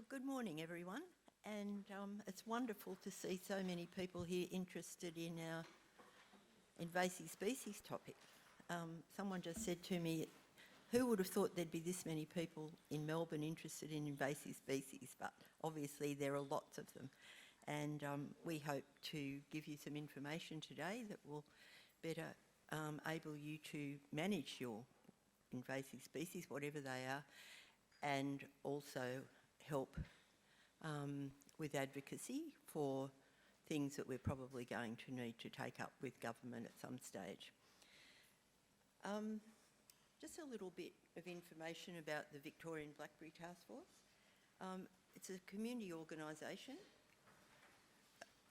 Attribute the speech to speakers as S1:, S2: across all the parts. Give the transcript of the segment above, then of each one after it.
S1: Good morning, everyone, and it's wonderful to see so many people here interested in our invasive species topic. Someone just said to me, who would have thought there'd be this many people in Melbourne interested in invasive species? But obviously there are lots of them, and we hope to give you some information today that will better enable you to manage your invasive species, whatever they are, and also help with advocacy for things that we're probably going to need to take up with government at some stage. Just a little bit of information about the Victorian Blackberry Task Force. It's a community organisation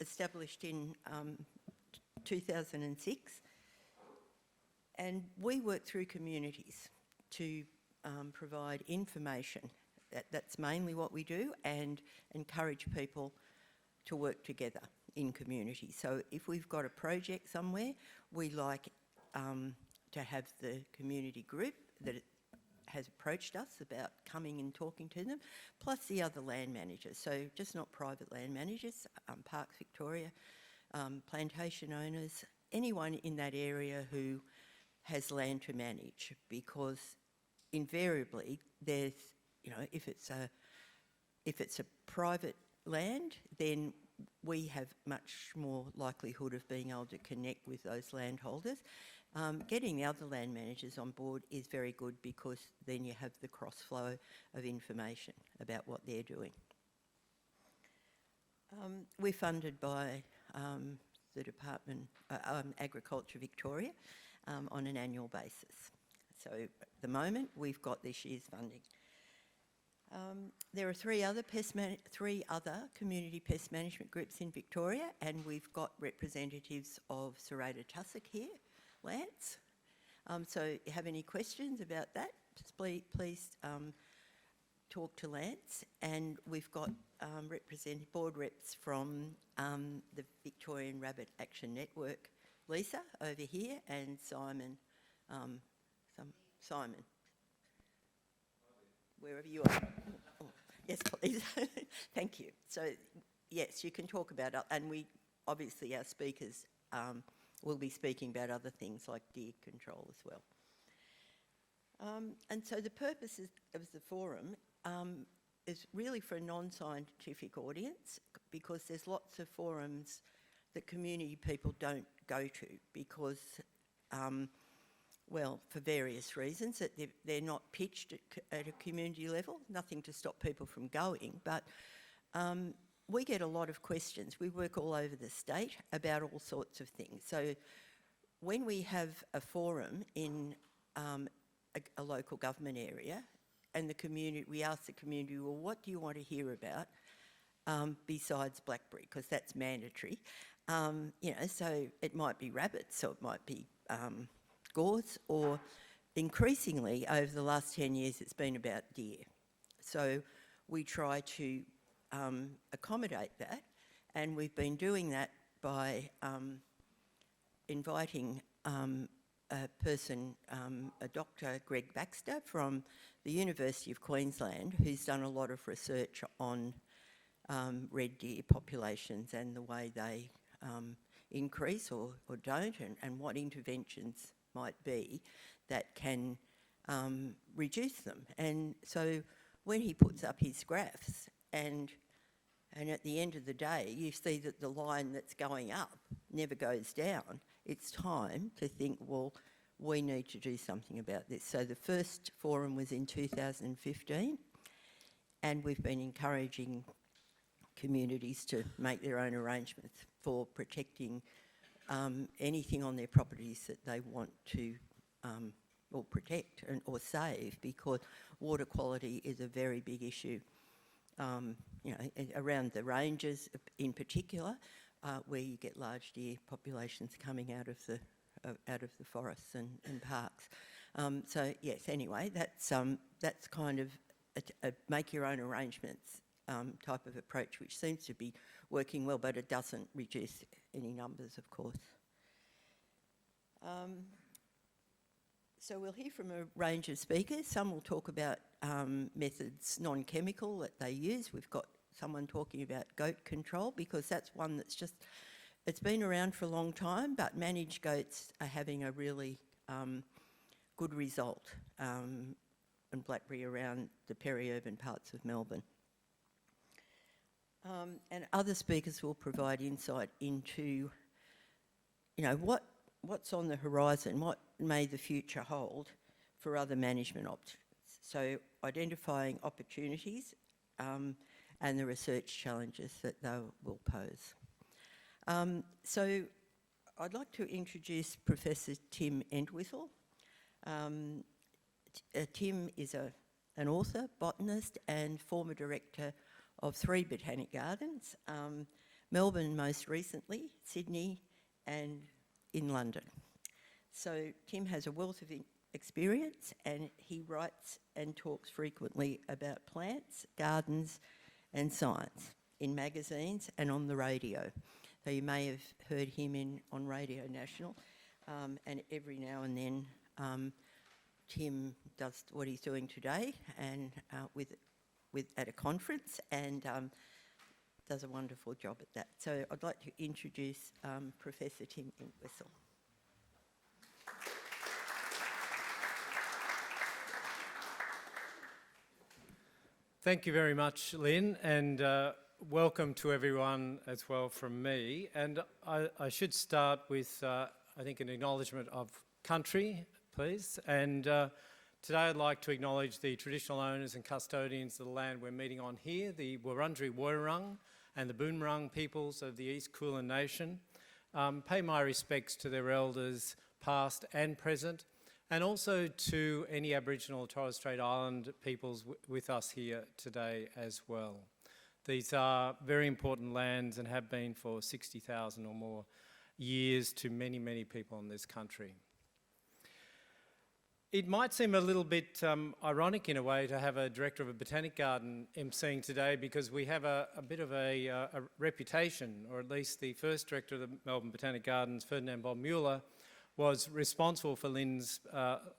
S1: established in 2006, and we work through communities to provide information. That's mainly what we do, and encourage people to work together in community. So if we've got a project somewhere, we like to have the community group that has approached us about coming and talking to them, plus the other land managers. So just not private land managers, Parks Victoria, plantation owners, anyone in that area who has land to manage, because invariably there's, you know, if it's a private land, then we have much more likelihood of being able to connect with those landholders. Getting the other land managers on board is very good, because then you have the cross flow of information about what they're doing. We're funded by the Department Agriculture Victoria on an annual basis. So at the moment we've got this year's funding. There are three other community pest management groups in Victoria, and we've got representatives of Serrata Tussock here. Lance, so if you have any questions about that, just please talk to Lance. And we've got board reps from the Victorian Rabbit Action Network, Lisa over here, and Simon, Simon, wherever you are. Oh, yes, please. Thank you. So, yes, you can talk about it, and we, obviously our speakers will be speaking about other things like deer control as well. And so the purpose of the forum is really for a non-scientific audience, because there's lots of forums that community people don't go to because, well, for various reasons, that they're not pitched at a community level. Nothing to stop people from going, but we get a lot of questions. We work all over the state about all sorts of things. So when we have a forum in a local government area, and the community, we ask the community, well, what do you want to hear about besides blackberry? Because that's mandatory. You know, so it might be rabbits, or it might be gores, or increasingly over the last 10 years it's been about deer. So we try to accommodate that, and we've been doing that by inviting a person, a Dr. Greg Baxter from the University of Queensland, who's done a lot of research on red deer populations and the way they increase or don't, and what interventions might be that can reduce them. And so when he puts up his graphs, and at the end of the day you see that the line that's going up never goes down, it's time to think, well, we need to do something about this. So the first forum was in 2015, and we've been encouraging communities to make their own arrangements for protecting anything on their properties that they want to or protect or save, because water quality is a very big issue, you know, around the ranges in particular, where you get large deer populations coming out of the forests and parks. So yes, anyway, that's kind of a make your own arrangements type of approach, which seems to be working well, but it doesn't reduce any numbers, of course. So we'll hear from a range of speakers. Some will talk about methods non-chemical that they use. We've got someone talking about goat control, because that's one that's just, it's been around for a long time, but managed goats are having a really good result, and blackberry around the peri-urban parts of Melbourne. And other speakers will provide insight into, you know, what's on the horizon, what may the future hold for other management options. So identifying opportunities and the research challenges that they will pose. So I'd like to introduce Professor Tim Entwisle. Tim is an author, botanist and former director of 3 botanic gardens, Melbourne most recently, Sydney and in London. So Tim has a wealth of experience, and he writes and talks frequently about plants, gardens and science in magazines and on the radio. So you may have heard him on Radio National, and every now and then Tim does what he's doing today, and at a conference, and does a wonderful job at that. So I'd like to introduce Professor Tim Entwisle.
S2: Thank you very much, Lyn, and welcome to everyone as well from me. And I should start with, I think, an acknowledgement of country, please. And today I'd like to acknowledge the traditional owners and custodians of the land we're meeting on here, the Wurundjeri Woiwurrung and the Boonwurrung peoples of the East Kulin Nation. Pay my respects to their elders, past and present, and also to any Aboriginal or Torres Strait Island peoples with us here today as well. These are very important lands and have been for 60,000 or more years to many, many people in this country. It might seem a little bit ironic in a way to have a director of a botanic garden emceeing today, because we have a bit of a reputation, or at least the first director of the Melbourne Botanic Gardens, Ferdinand Bob Mueller, was responsible for Lyn's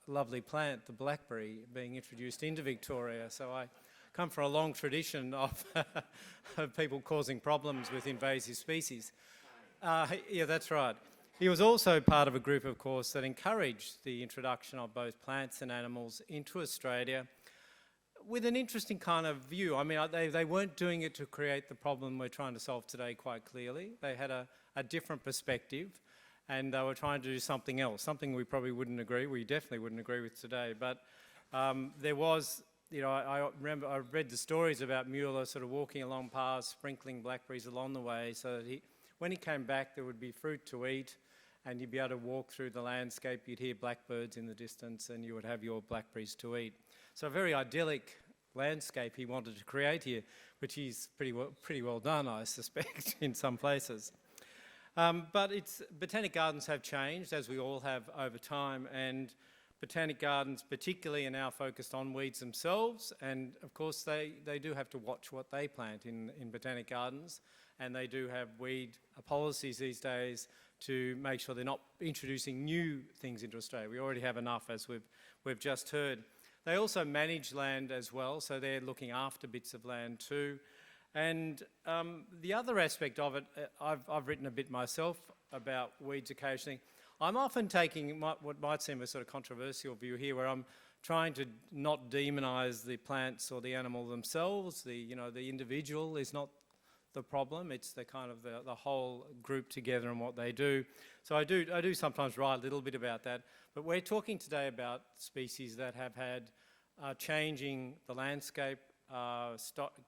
S2: lovely plant, the blackberry, being introduced into Victoria. So I come from a long tradition of, of people causing problems with invasive species. Yeah, that's right. He was also part of a group, of course, that encouraged the introduction of both plants and animals into Australia with an interesting kind of view. I mean, they weren't doing it to create the problem we're trying to solve today, quite clearly. They had a different perspective, and they were trying to do something else, something we probably wouldn't agree, we definitely wouldn't agree with today. But there was, you know, I remember I read the stories about Mueller sort of walking along paths, sprinkling blackberries along the way, so that when he came back, there would be fruit to eat, and you'd be able to walk through the landscape, you'd hear blackbirds in the distance, and you would have your blackberries to eat. So a very idyllic landscape he wanted to create here, which he's pretty well done, I suspect, in some places. But botanic gardens have changed, as we all have over time, and botanic gardens particularly are now focused on weeds themselves, and of course they do have to watch what they plant in botanic gardens, and they do have weed policies these days to make sure they're not introducing new things into Australia. We already have enough, as we've just heard. They also manage land as well, so they're looking after bits of land too. And the other aspect of it, I've written a bit myself about weeds occasionally. I'm often taking what might seem a sort of controversial view here, where I'm trying to not demonise the plants or the animal themselves. The individual is not the problem. It's the kind of the whole group together and what they do. So I do sometimes write a little bit about that. But we're talking today about species that have had changing the landscape,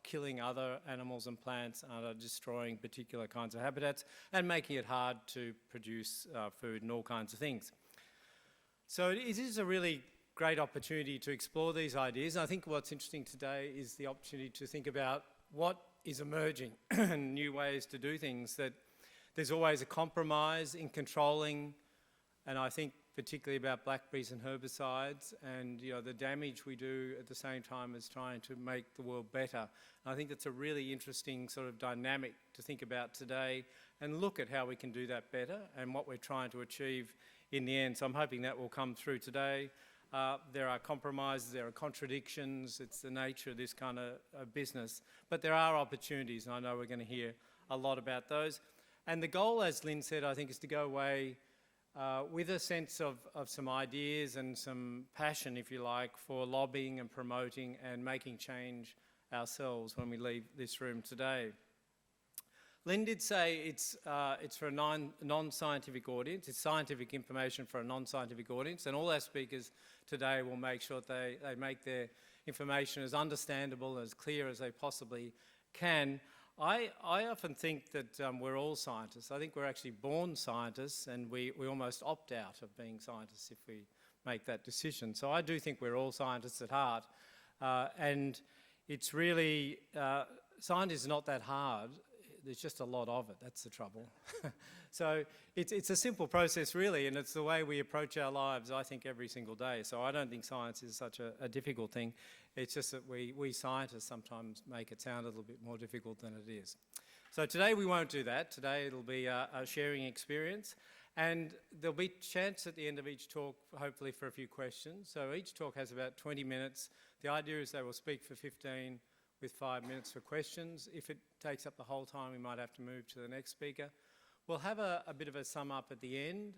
S2: killing other animals and plants, destroying particular kinds of habitats, and making it hard to produce food and all kinds of things. So it is a really great opportunity to explore these ideas. And I think what's interesting today is the opportunity to think about what is emerging and new ways to do things, that there's always a compromise in controlling, and I think particularly about blackberries and herbicides, and the damage we do at the same time as trying to make the world better. And I think that's a really interesting sort of dynamic to think about today, and look at how we can do that better and what we're trying to achieve in the end. So I'm hoping that will come through today. There are compromises, there are contradictions. It's the nature of this kind of business. But there are opportunities, and I know we're going to hear a lot about those. And the goal, as Lyn said, I think, is to go away with a sense of some ideas and some passion, if you like, for lobbying and promoting and making change ourselves when we leave this room today. Lyn did say it's for a non-scientific audience. It's scientific information for a non-scientific audience, and all our speakers today will make sure that they make their information as understandable, as clear as they possibly can. I often think that we're all scientists. I think we're actually born scientists, and we almost opt out of being scientists if we make that decision. So I do think we're all scientists at heart, and it's really, science is not that hard. There's just a lot of it, that's the trouble. So it's a simple process really, and it's the way we approach our lives, I think, every single day. So I don't think science is such a difficult thing. It's just that we scientists sometimes make it sound a little bit more difficult than it is. So today we won't do that. Today it'll be a sharing experience, and there'll be a chance at the end of each talk, hopefully, for a few questions. So each talk has about 20 minutes. The idea is they will speak for 15 with 5 minutes for questions. If it takes up the whole time, we might have to move to the next speaker. We'll have a bit of a sum up at the end,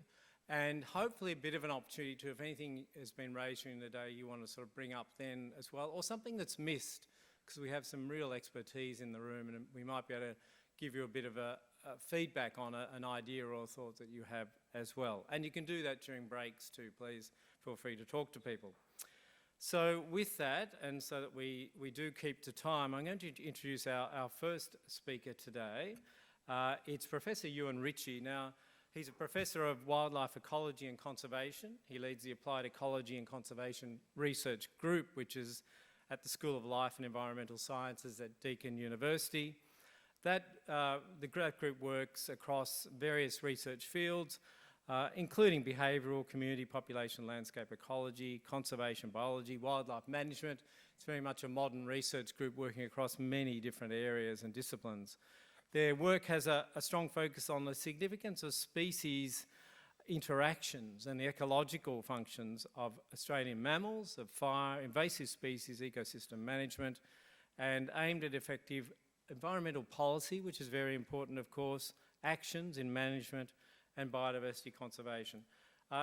S2: and hopefully a bit of an opportunity to, if anything has been raised during the day you want to sort of bring up then as well, or something that's missed, because we have some real expertise in the room, and we might be able to give you a bit of a feedback on an idea or a thought that you have as well. And you can do that during breaks too. Please feel free to talk to people. So with that, and so that we do keep to time, I'm going to introduce our first speaker today. It's Professor Euan Ritchie. Now, he's a Professor of Wildlife Ecology and Conservation. He leads the Applied Ecology and Conservation Research Group, which is at the School of Life and Environmental Sciences at Deakin University. The group works across various research fields, including behavioural, community, population, landscape ecology, conservation biology, wildlife management. It's very much a modern research group working across many different areas and disciplines. Their work has a strong focus on the significance of species interactions and the ecological functions of Australian mammals, of fire, invasive species, ecosystem management, and aimed at effective environmental policy, which is very important, of course, actions in management and biodiversity conservation.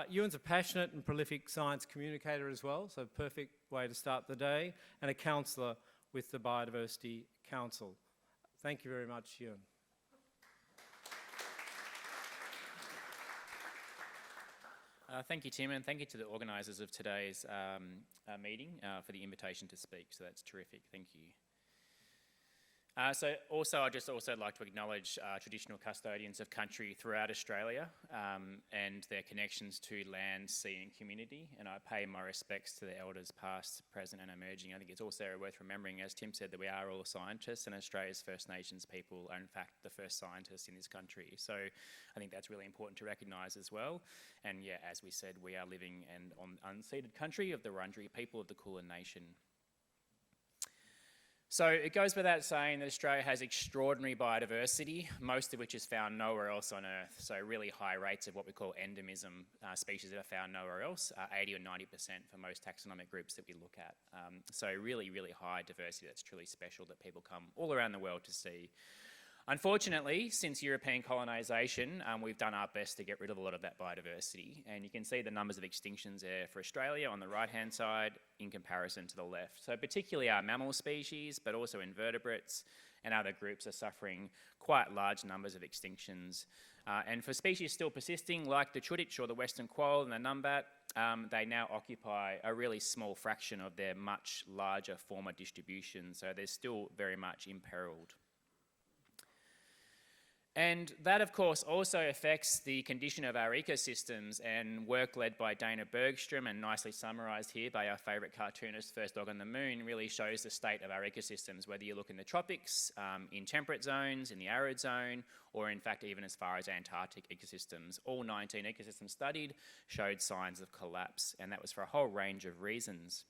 S2: Euan's a passionate and prolific science communicator as well, so perfect way to start the day, and a counsellor with the Biodiversity Council. Thank you very much, Euan.
S3: Thank you, Tim, and thank you to the organisers of today's meeting for the invitation to speak. So that's terrific. Thank you. So also, I'd just also like to acknowledge traditional custodians of country throughout Australia and their connections to land, sea and community, and I pay my respects to the elders past, present and emerging. I think it's also worth remembering, as Tim said, that we are all scientists, and Australia's First Nations people are in fact the first scientists in this country. So I think that's really important to recognise as well. And yeah, as we said, we are living on unceded country of the Wurundjeri people of the Kulin Nation. So it goes without saying that Australia has extraordinary biodiversity, most of which is found nowhere else on Earth. So really high rates of what we call endemism, species that are found nowhere else, 80 or 90% for most taxonomic groups that we look at. So really, really high diversity that's truly special that people come all around the world to see. Unfortunately, since European colonisation, we've done our best to get rid of a lot of that biodiversity. And you can see the numbers of extinctions there for Australia on the right-hand side in comparison to the left. So particularly our mammal species, but also invertebrates and other groups are suffering quite large numbers of extinctions. And for species still persisting, like the chuditch or the western quoll and the numbat, they now occupy a really small fraction of their much larger former distribution. So they're still very much imperiled. And that, of course, also affects the condition of our ecosystems, and work led by Dana Bergstrom and nicely summarised here by our favourite cartoonist, First Dog on the Moon, really shows the state of our ecosystems, whether you look in the tropics, in temperate zones, in the arid zone, or in fact even as far as Antarctic ecosystems. All 19 ecosystems studied showed signs of collapse, and that was for a whole range of reasons.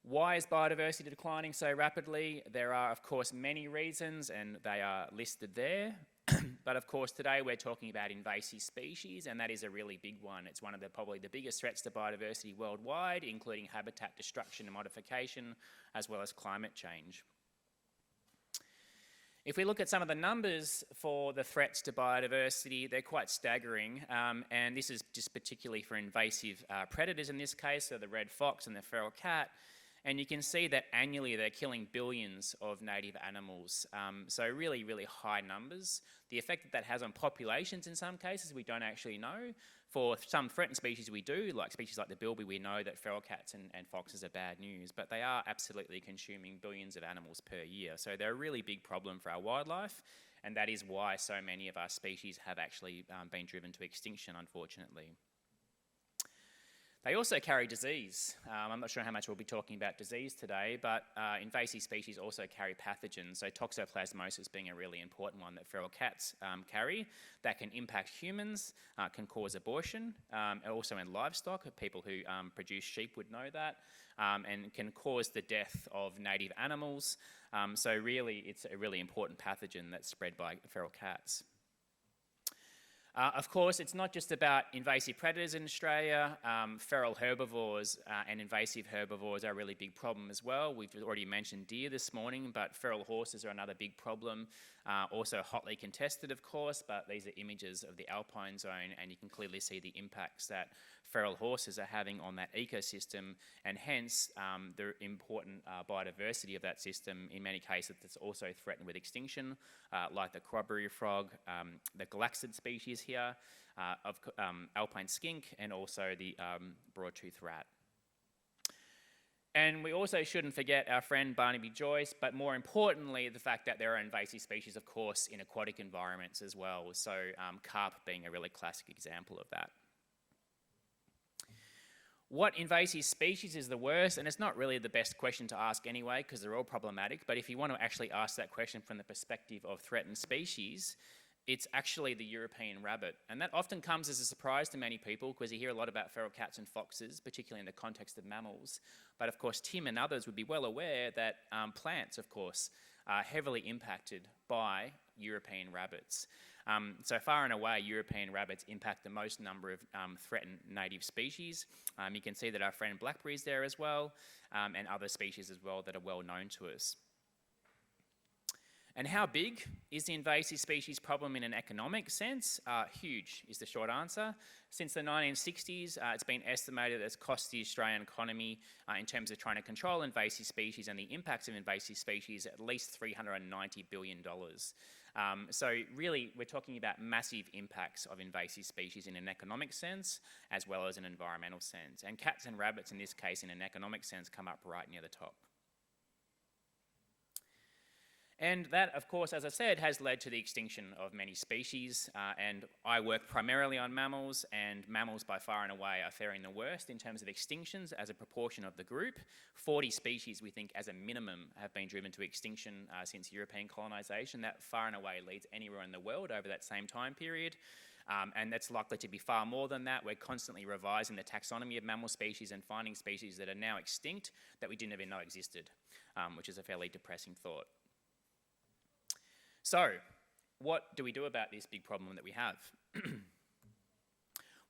S3: Why is biodiversity declining so rapidly? There are, of course, many reasons, and they are listed there. But of course, today we're talking about invasive species, and that is a really big one. It's one of probably the biggest threats to biodiversity worldwide, including habitat destruction and modification, as well as climate change. If we look at some of the numbers for the threats to biodiversity, they're quite staggering, and this is just particularly for invasive predators in this case, so the red fox and the feral cat. And you can see that annually they're killing billions of native animals. So really, really high numbers. The effect that has on populations in some cases we don't actually know. For some threatened species we do, like species like the bilby, we know that feral cats and foxes are bad news, but they are absolutely consuming billions of animals per year. So they're a really big problem for our wildlife, and that is why so many of our species have actually been driven to extinction, unfortunately. They also carry disease. I'm not sure how much we'll be talking about disease today, but invasive species also carry pathogens. So toxoplasmosis being a really important one that feral cats carry, that can impact humans, can cause abortion, also in livestock. People who produce sheep would know that, and can cause the death of native animals. So really, it's a really important pathogen that's spread by feral cats. Of course, it's not just about invasive predators in Australia. Feral herbivores and invasive herbivores are a really big problem as well. We've already mentioned deer this morning, but feral horses are another big problem. Also hotly contested, of course, but these are images of the alpine zone, and you can clearly see the impacts that feral horses are having on that ecosystem, and hence the important biodiversity of that system. In many cases, it's also threatened with extinction, like the corroboree frog, the galaxid species here, of alpine skink, and also the broadtooth rat. And we also shouldn't forget our friend Barnaby Joyce, but more importantly, the fact that there are invasive species, of course, in aquatic environments as well. So carp being a really classic example of that. What invasive species is the worst? And it's not really the best question to ask anyway, because they're all problematic. But if you want to actually ask that question from the perspective of threatened species, it's actually the European rabbit. And that often comes as a surprise to many people, because you hear a lot about feral cats and foxes, particularly in the context of mammals. But of course, Tim and others would be well aware that plants, of course, are heavily impacted by European rabbits. So far and away, European rabbits impact the most number of threatened native species. You can see that our friend blackberry's there as well, and other species as well that are well known to us. And how big is the invasive species problem in an economic sense? Huge is the short answer. Since the 1960s, it's been estimated that it's cost the Australian economy in terms of trying to control invasive species and the impacts of invasive species at least $390 billion. So really, we're talking about massive impacts of invasive species in an economic sense, as well as an environmental sense. And cats and rabbits, in this case, in an economic sense, come up right near the top. And that, of course, as I said, has led to the extinction of many species. And I work primarily on mammals, and mammals by far and away are faring the worst in terms of extinctions as a proportion of the group. 40 species, we think, as a minimum, have been driven to extinction since European colonisation. That far and away leads anywhere in the world over that same time period. And that's likely to be far more than that. We're constantly revising the taxonomy of mammal species and finding species that are now extinct that we didn't even know existed, which is a fairly depressing thought. So, what do we do about this big problem that we have?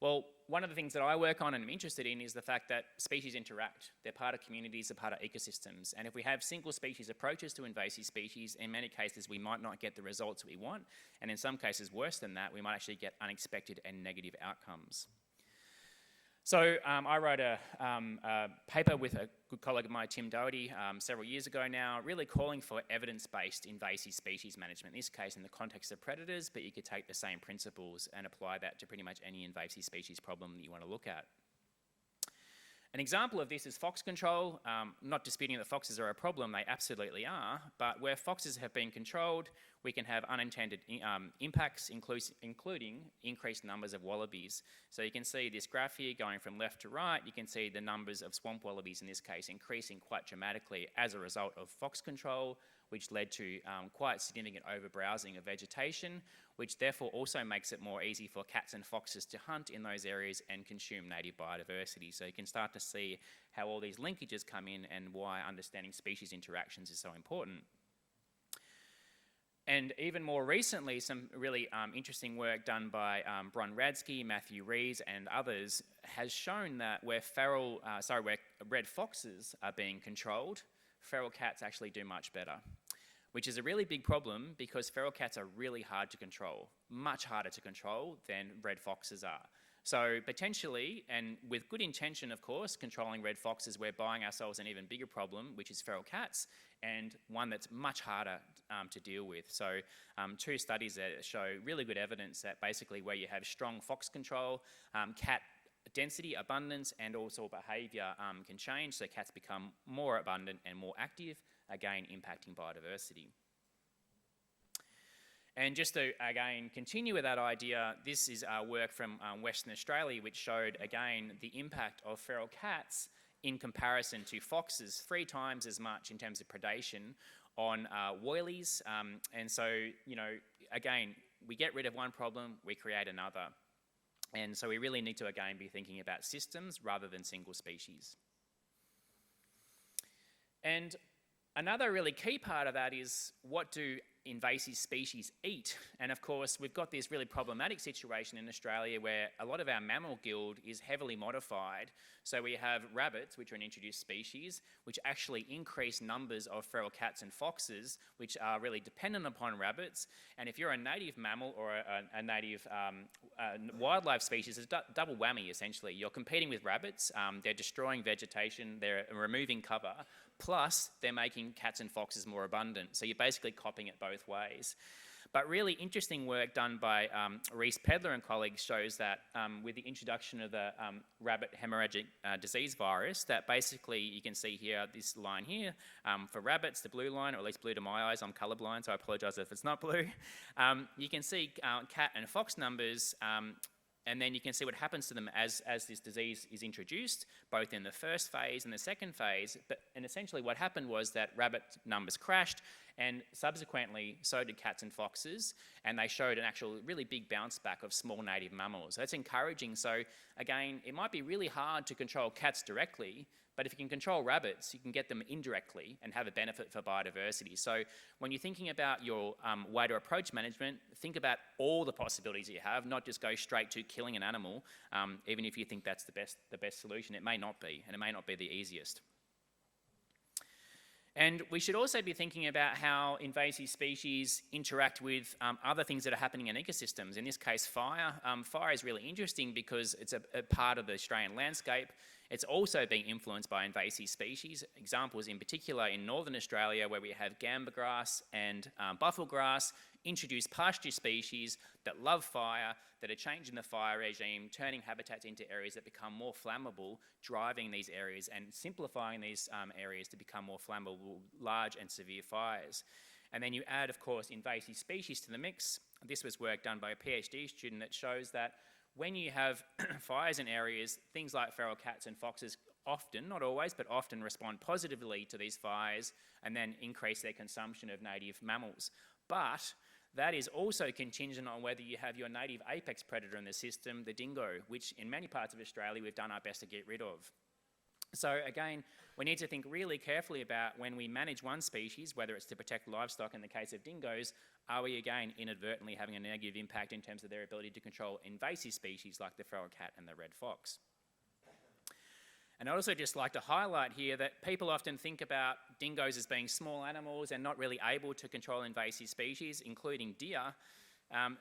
S3: Well, one of the things that I work on and am interested in is the fact that species interact. They're part of communities, they're part of ecosystems. And if we have single species approaches to invasive species, in many cases we might not get the results we want. And in some cases, worse than that, we might actually get unexpected and negative outcomes. So I wrote a paper with a good colleague of mine, Tim Doherty, several years ago now, really calling for evidence-based invasive species management, in this case in the context of predators, but you could take the same principles and apply that to pretty much any invasive species problem that you want to look at. An example of this is fox control. Not disputing that foxes are a problem, they absolutely are, but where foxes have been controlled, we can have unintended impacts, including increased numbers of wallabies. So you can see this graph here going from left to right. You can see the numbers of swamp wallabies in this case increasing quite dramatically as a result of fox control, which led to quite significant overbrowsing of vegetation, which therefore also makes it more easy for cats and foxes to hunt in those areas and consume native biodiversity. So you can start to see how all these linkages come in and why understanding species interactions is so important. And even more recently, some really interesting work done by Bron Radsky, Matthew Rees, and others has shown that where where red foxes are being controlled, feral cats actually do much better, which is a really big problem because feral cats are really hard to control, much harder to control than red foxes are. So potentially, and with good intention, of course, controlling red foxes, we're buying ourselves an even bigger problem, which is feral cats, and one that's much harder to deal with. So 2 studies that show really good evidence that basically where you have strong fox control, cat density, abundance, and also behaviour can change, so cats become more abundant and more active, again impacting biodiversity. And just to, again, continue with that idea, this is our work from Western Australia, which showed, again, the impact of feral cats in comparison to foxes, 3 times as much in terms of predation on woylies. And so, you know, again, we get rid of one problem, we create another. And so we really need to, again, be thinking about systems rather than single species. And another really key part of that is, what do invasive species eat? And of course, we've got this really problematic situation in Australia where a lot of our mammal guild is heavily modified. So we have rabbits, which are an introduced species, which actually increase numbers of feral cats and foxes, which are really dependent upon rabbits. And if you're a native mammal or a native wildlife species, it's a double whammy, essentially. You're competing with rabbits, they're destroying vegetation, they're removing cover, plus they're making cats and foxes more abundant. So you're basically copying it both ways. But really interesting work done by Reese Pedler and colleagues shows that with the introduction of the rabbit hemorrhagic disease virus, that basically you can see here, this line here, for rabbits, the blue line, or at least blue to my eyes, I'm colourblind, so I apologise if it's not blue. You can see cat and fox numbers, and then you can see what happens to them as this disease is introduced, both in the first phase and the second phase. And essentially what happened was that rabbit numbers crashed, and subsequently so did cats and foxes, and they showed an actual really big bounce back of small native mammals. That's encouraging. So again, it might be really hard to control cats directly, but if you can control rabbits, you can get them indirectly and have a benefit for biodiversity. So when you're thinking about your way to approach management, think about all the possibilities you have, not just go straight to killing an animal, even if you think that's the best solution. It may not be, and it may not be the easiest. And we should also be thinking about how invasive species interact with other things that are happening in ecosystems. In this case, fire. Fire is really interesting because it's a part of the Australian landscape. It's also being influenced by invasive species. Examples in particular in Northern Australia, where we have gamba grass and buffel grass, introduced pasture species that love fire, that are changing the fire regime, turning habitats into areas that become more flammable, driving these areas and simplifying these areas to become more flammable, large and severe fires. And then you add, of course, invasive species to the mix. This was work done by a PhD student that shows that when you have fires in areas, things like feral cats and foxes often, not always, but often respond positively to these fires and then increase their consumption of native mammals. But that is also contingent on whether you have your native apex predator in the system, the dingo, which in many parts of Australia we've done our best to get rid of. So again, we need to think really carefully about when we manage one species, whether it's to protect livestock in the case of dingoes, are we again inadvertently having a negative impact in terms of their ability to control invasive species like the feral cat and the red fox? And I'd also just like to highlight here that people often think about dingoes as being small animals and not really able to control invasive species, including deer.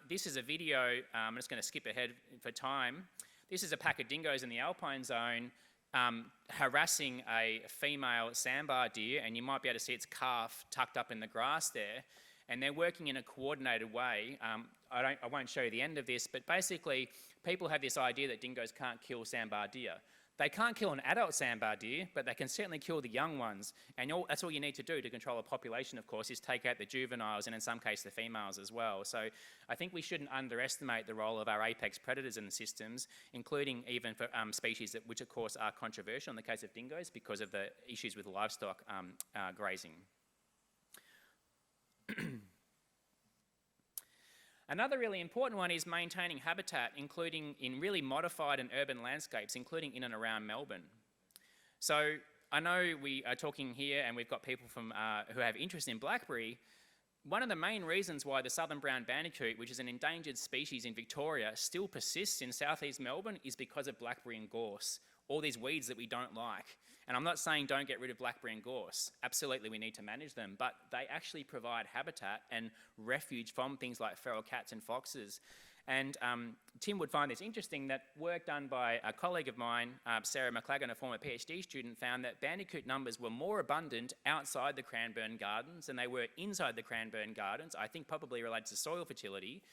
S3: This is a video, I'm just going to skip ahead for time. This is a pack of dingoes in the alpine zone harassing a female sandbar deer, and you might be able to see its calf tucked up in the grass there. And they're working in a coordinated way. I won't show you the end of this, but basically people have this idea that dingoes can't kill sandbar deer. They can't kill an adult sandbar deer, but they can certainly kill the young ones. And that's all you need to do to control a population, of course, is take out the juveniles and in some cases the females as well. So I think we shouldn't underestimate the role of our apex predators in the systems, including even for species which of course are controversial in the case of dingoes because of the issues with livestock grazing. Another really important one is maintaining habitat, including in really modified and urban landscapes, including in and around Melbourne. So I know we are talking here and we've got people from who have interest in blackberry. one of the main reasons why the southern brown bandicoot, which is an endangered species in Victoria, still persists in southeast Melbourne is because of blackberry and gorse, all these weeds that we don't like. And I'm not saying don't get rid of blackberry and gorse. Absolutely, we need to manage them, but they actually provide habitat and refuge from things like feral cats and foxes. And Tim would find this interesting that work done by a colleague of mine, Sarah McLagan, a former PhD student, found that bandicoot numbers were more abundant outside the Cranbourne Gardens than they were inside the Cranbourne Gardens, I think probably related to soil fertility,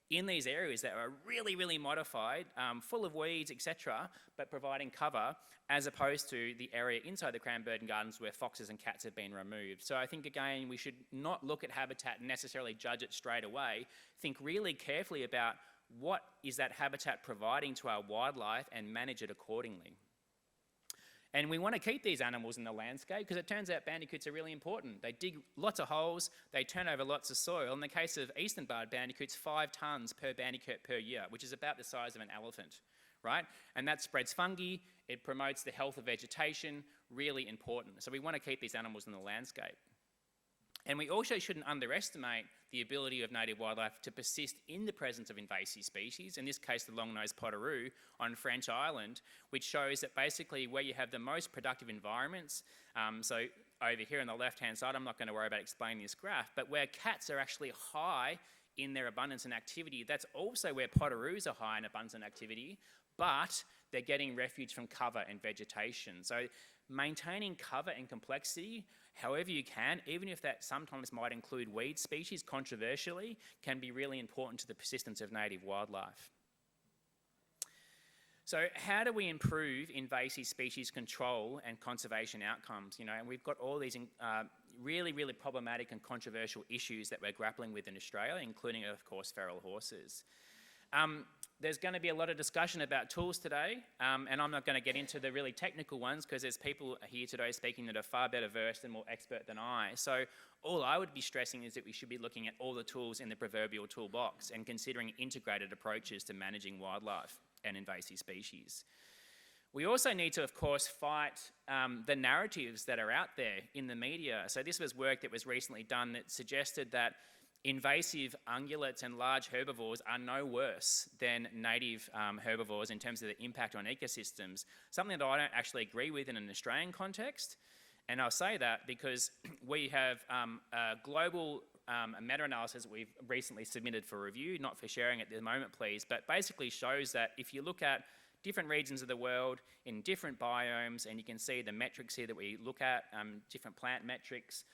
S3: in these areas that are really, really modified, full of weeds, etc., but providing cover, as opposed to the area inside the Cranbourne Gardens where foxes and cats have been removed. So I think, again, we should not look at habitat and necessarily judge it straight away. Think really carefully about what is that habitat providing to our wildlife and manage it accordingly. And we want to keep these animals in the landscape because it turns out bandicoots are really important. They dig lots of holes, they turn over lots of soil. In the case of eastern barred bandicoots, 5 tonnes per bandicoot per year, which is about the size of an elephant, right? And that spreads fungi, it promotes the health of vegetation, really important. So we want to keep these animals in the landscape. And we also shouldn't underestimate the ability of native wildlife to persist in the presence of invasive species, in this case the long-nosed potteroo on French Island, which shows that basically where you have the most productive environments, so over here on the left-hand side, I'm not going to worry about explaining this graph, but where cats are actually high in their abundance and activity, that's also where potteroos are high in abundance and activity, but they're getting refuge from cover and vegetation. So maintaining cover and complexity, however you can, even if that sometimes might include weed species, controversially, can be really important to the persistence of native wildlife. So how do we improve invasive species control and conservation outcomes? You know, and we've got all these really, really problematic and controversial issues that we're grappling with in Australia, including, of course, feral horses. There's going to be a lot of discussion about tools today, and I'm not going to get into the really technical ones because there's people here today speaking that are far better versed and more expert than I. So all I would be stressing is that we should be looking at all the tools in the proverbial toolbox and considering integrated approaches to managing wildlife and invasive species. We also need to, of course, fight the narratives that are out there in the media. So this was work that was recently done that suggested that invasive ungulates and large herbivores are no worse than native herbivores in terms of the impact on ecosystems, something that I don't actually agree with in an Australian context. And I'll say that because we have a global meta-analysis that we've recently submitted for review, not for sharing at the moment, please, but basically shows that if you look at different regions of the world in different biomes, and you can see the metrics here that we look at, different plant metrics,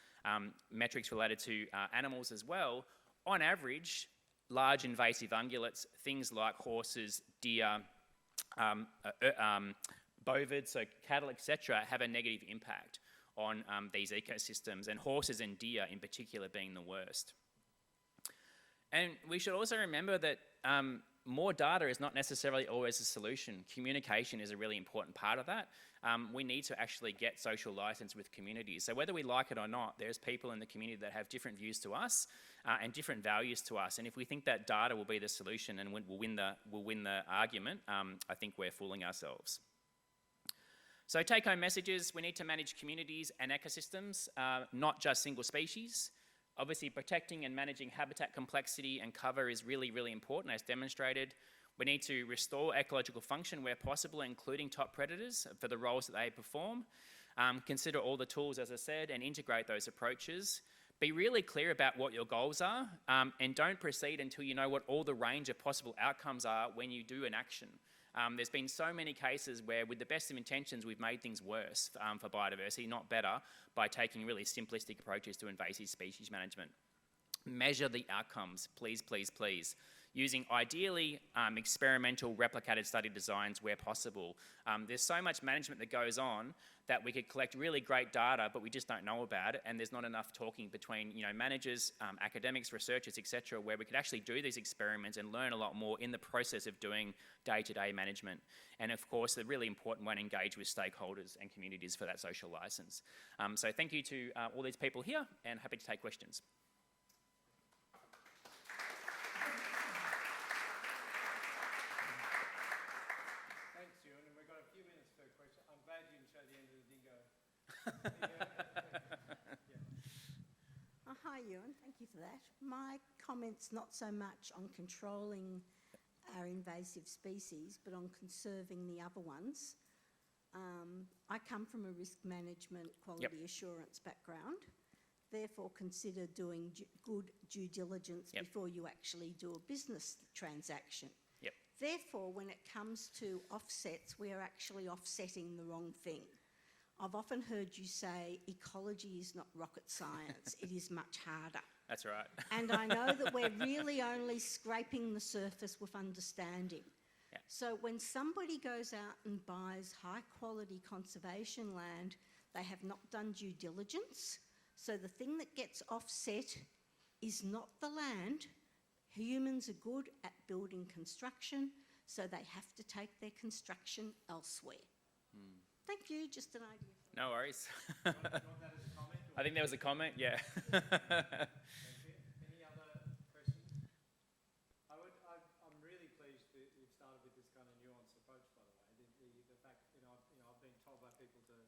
S3: metrics related to animals as well, on average, large invasive ungulates, things like horses, deer, bovids, so cattle, etc., have a negative impact on these ecosystems, and horses and deer in particular being the worst. And we should also remember that more data is not necessarily always a solution. Communication is a really important part of that. We need to actually get social license with communities. So whether we like it or not, there's people in the community that have different views to us and different values to us. And if we think that data will be the solution and will win the argument, I think we're fooling ourselves. So take-home messages: we need to manage communities and ecosystems, not just single species. Obviously, protecting and managing habitat complexity and cover is really, really important, as demonstrated. We need to restore ecological function where possible, including top predators for the roles that they perform. Consider all the tools, as I said, and integrate those approaches. Be really clear about what your goals are, and don't proceed until you know what all the range of possible outcomes are when you do an action. There's been so many cases where, with the best of intentions, we've made things worse for biodiversity, not better, by taking really simplistic approaches to invasive species management. Measure the outcomes, please, please, please, using ideally experimental replicated study designs where possible. There's so much management that goes on that we could collect really great data, but we just don't know about it, and there's not enough talking between managers, academics, researchers, etc., where we could actually do these experiments and learn a lot more in the process of doing day-to-day management. And of course, the really important one, engage with stakeholders and communities for that social license. So thank you to all these people here, and happy to take questions.
S2: Thanks, Euan, and we've got a few minutes for a question. I'm glad you didn't show the end of the dingo.
S4: Hi Hi, Euan. Thank you for that. My comment's not so much on controlling our invasive species, but on conserving the other ones. I come from a risk management quality assurance background. Therefore, consider doing good due diligence before you actually do a business transaction.
S3: Yep.
S4: Therefore, when it comes to offsets, we are actually offsetting the wrong thing. I've often heard you say ecology is not rocket science, it is much harder.
S3: That's right.
S4: And I know that we're really only scraping the surface with understanding.
S3: Yeah.
S4: So when somebody goes out and buys high quality conservation land, they have not done due diligence. So the thing that gets offset is not the land. Humans are good at building construction, so they have to take their construction elsewhere. Thank you, just an idea.
S3: No worries.
S2: Do you want that as a comment?
S3: I think there was a comment, yeah.
S2: Thank you. Any other questions? I'm really pleased that you've started with this kind of nuanced approach, by the way. The fact, I've been told by people we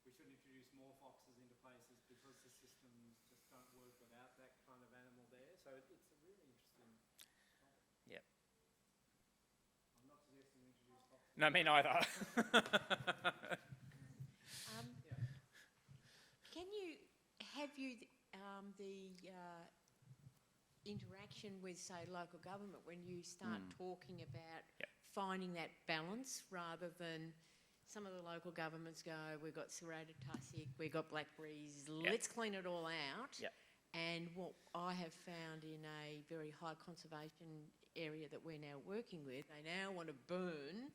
S2: shouldn't introduce more foxes into places because the systems just don't work without that kind of animal there. So it's a really interesting topic.
S3: Yep.
S2: I'm not suggesting we introduce foxes.
S3: No, me neither.
S5: Have you the interaction with, say, local government when you start talking about finding that balance rather than some of the local governments go, we've got serrated tussock, we've got blackberries, let's clean it all out.
S3: Yep.
S5: And what I have found in a very high conservation area that we're now working with, they now want to burn.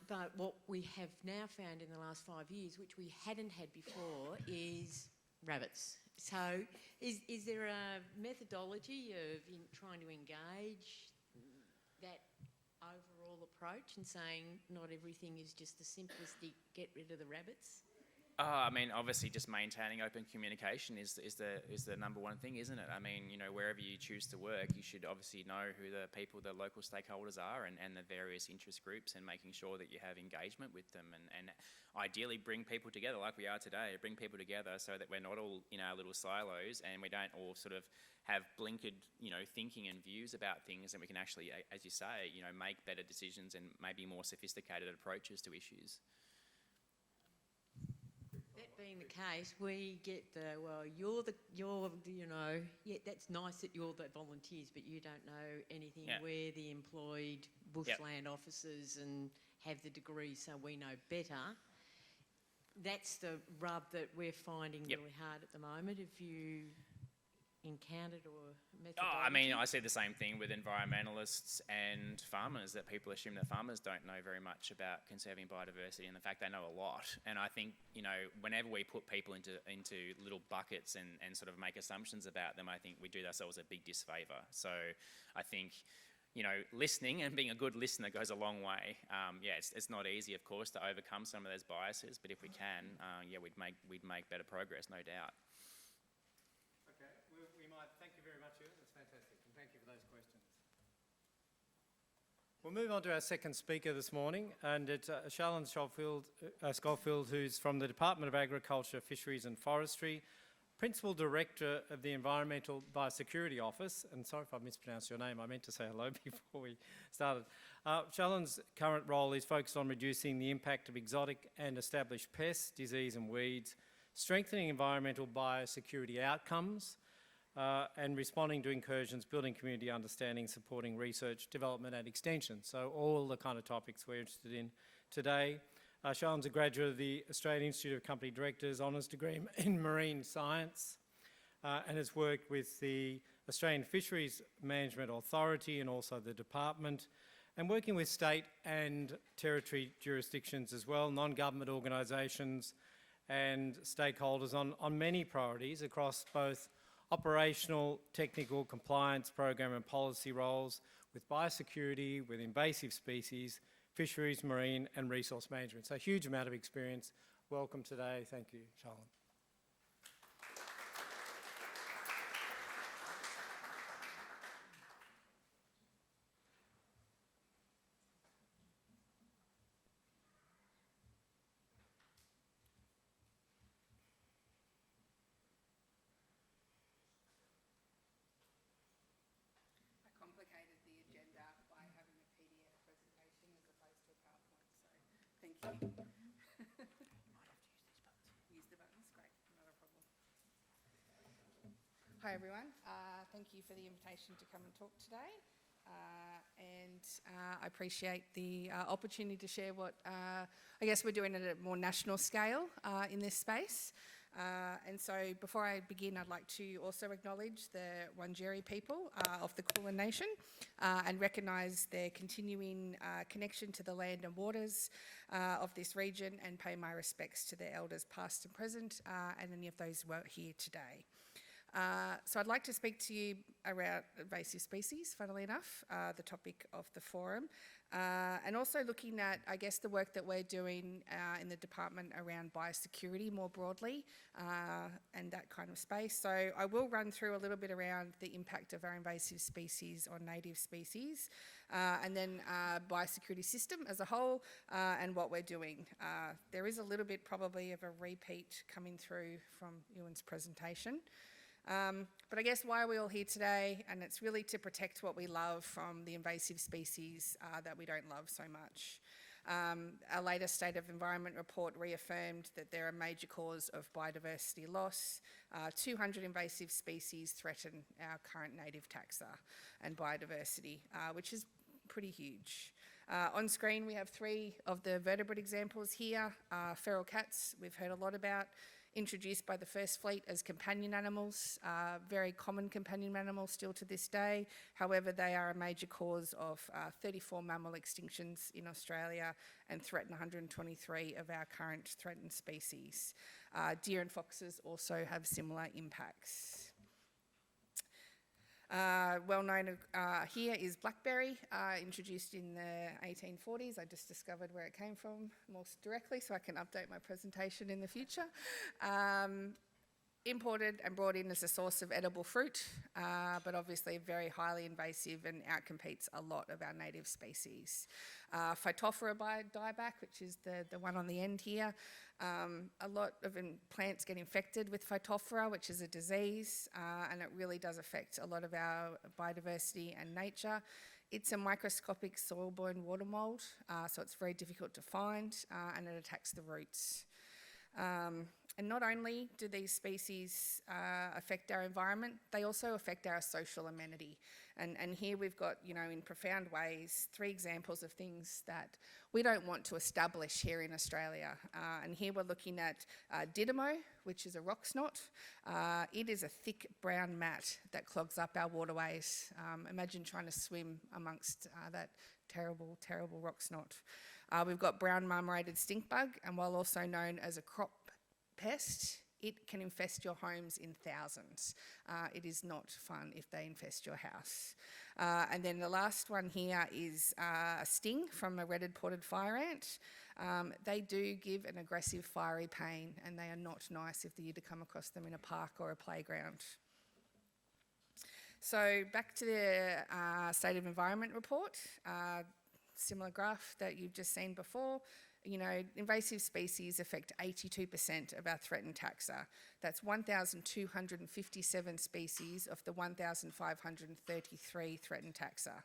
S5: But what we have now found in the last 5 years, which we hadn't had before, is rabbits. So is there a methodology of trying to engage that overall approach and saying not everything is just the simplistic get rid of the rabbits?
S3: I mean, obviously, just maintaining open communication is the number one thing, isn't it? I mean, wherever you choose to work, you should obviously know who the people, the local stakeholders are, and the various interest groups, and making sure that you have engagement with them, and ideally bring people together like we are today. Bring people together so that we're not all in our little silos, and we don't all sort of have blinkered, thinking and views about things, and we can actually, as you say, make better decisions and maybe more sophisticated approaches to issues.
S5: That being the case, we get that's nice that you're the volunteers, but you don't know anything.
S3: Yeah.
S5: We're the employed bushland officers and have the degree, so we know better. That's the rub that we're finding really hard at the moment. Have you encountered or methodology?
S3: Oh, I mean, I see the same thing with environmentalists and farmers, that people assume that farmers don't know very much about conserving biodiversity, and in fact they know a lot. And I think, whenever we put people into little buckets and sort of make assumptions about them, I think we do ourselves a big disfavour. So I think, listening and being a good listener goes a long way. It's not easy, of course, to overcome some of those biases, but if we can, we'd make better progress, no doubt.
S2: Thank you very much, Euan. That's fantastic, and thank you for those questions. We'll move on to our second speaker this morning, and it's Shalan Scholfield, who's from the Department of Agriculture, Fisheries and Forestry, Principal Director of the Environmental Biosecurity Office, and sorry if I mispronounced your name, I meant to say hello before we started. Shalan's current role is focused on reducing the impact of exotic and established pests, disease and weeds, strengthening environmental biosecurity outcomes, and responding to incursions, building community understanding, supporting research, development and extension. So all the kind of topics we're interested in today. Shalan's a graduate of the Australian Institute of Company Directors Honours degree in Marine Science, and has worked with the Australian Fisheries Management Authority and also the Department, and working with state and territory jurisdictions as well, non-government organisations and stakeholders on many priorities across both operational, technical, compliance, program and policy roles with biosecurity, with invasive species, fisheries, marine and resource management. So a huge amount of experience. Welcome today. Thank you, Shalan.
S6: Hi everyone. Thank you for the invitation to come and talk today. I appreciate the opportunity to share what I guess we're doing at a more national scale in this space. And so before I begin, I'd like to also acknowledge the Wurundjeri people of the Kulin Nation and recognise their continuing connection to the land and waters of this region, and pay my respects to their elders past and present, and any of those who are here today. So I'd like to speak to you around invasive species, funnily enough, the topic of the forum, and also looking at, I guess, the work that we're doing in the department around biosecurity more broadly, and that kind of space. So I will run through a little bit around the impact of our invasive species on native species, and then biosecurity system as a whole, and what we're doing. There is a little bit probably of a repeat coming through from Euan's presentation. But I guess why are we all here today? And it's really to protect what we love from the invasive species that we don't love so much. Our latest State of Environment report reaffirmed that they're a major cause of biodiversity loss. 200 invasive species threaten our current native taxa and biodiversity, which is pretty huge. On screen we have 3 of the vertebrate examples here. Feral cats, we've heard a lot about. Introduced by the First Fleet as companion animals, very common companion animals still to this day. However, they are a major cause of 34 mammal extinctions in Australia and threaten 123 of our current threatened species. Deer and foxes also have similar impacts. Well known here is blackberry, introduced in the 1840s. I just discovered where it came from more directly, so I can update my presentation in the future. Imported and brought in as a source of edible fruit, but obviously very highly invasive and outcompetes a lot of our native species. Phytophthora dieback, which is the one on the end here. A lot of plants get infected with Phytophthora, which is a disease, and it really does affect a lot of our biodiversity and nature. It's a microscopic soil-borne water mould, so it's very difficult to find, and it attacks the roots. And not only do these species affect our environment, they also affect our social amenity. And here we've got, in profound ways, 3 examples of things that we don't want to establish here in Australia. And here we're looking at Didymo, which is a rock snot. It is a thick brown mat that clogs up our waterways. Imagine trying to swim amongst that terrible, terrible rock snot. We've got brown marmorated stink bug, and while also known as a crop pest, it can infest your homes in thousands. It is not fun if they infest your house. And then the last one here is a sting from a red-headed ported fire ant. They do give an aggressive fiery pain, and they are not nice if you to come across them in a park or a playground. So back to the State of Environment report. Similar graph that you've just seen before. Invasive species affect 82% of our threatened taxa. That's 1,257 species of the 1,533 threatened taxa.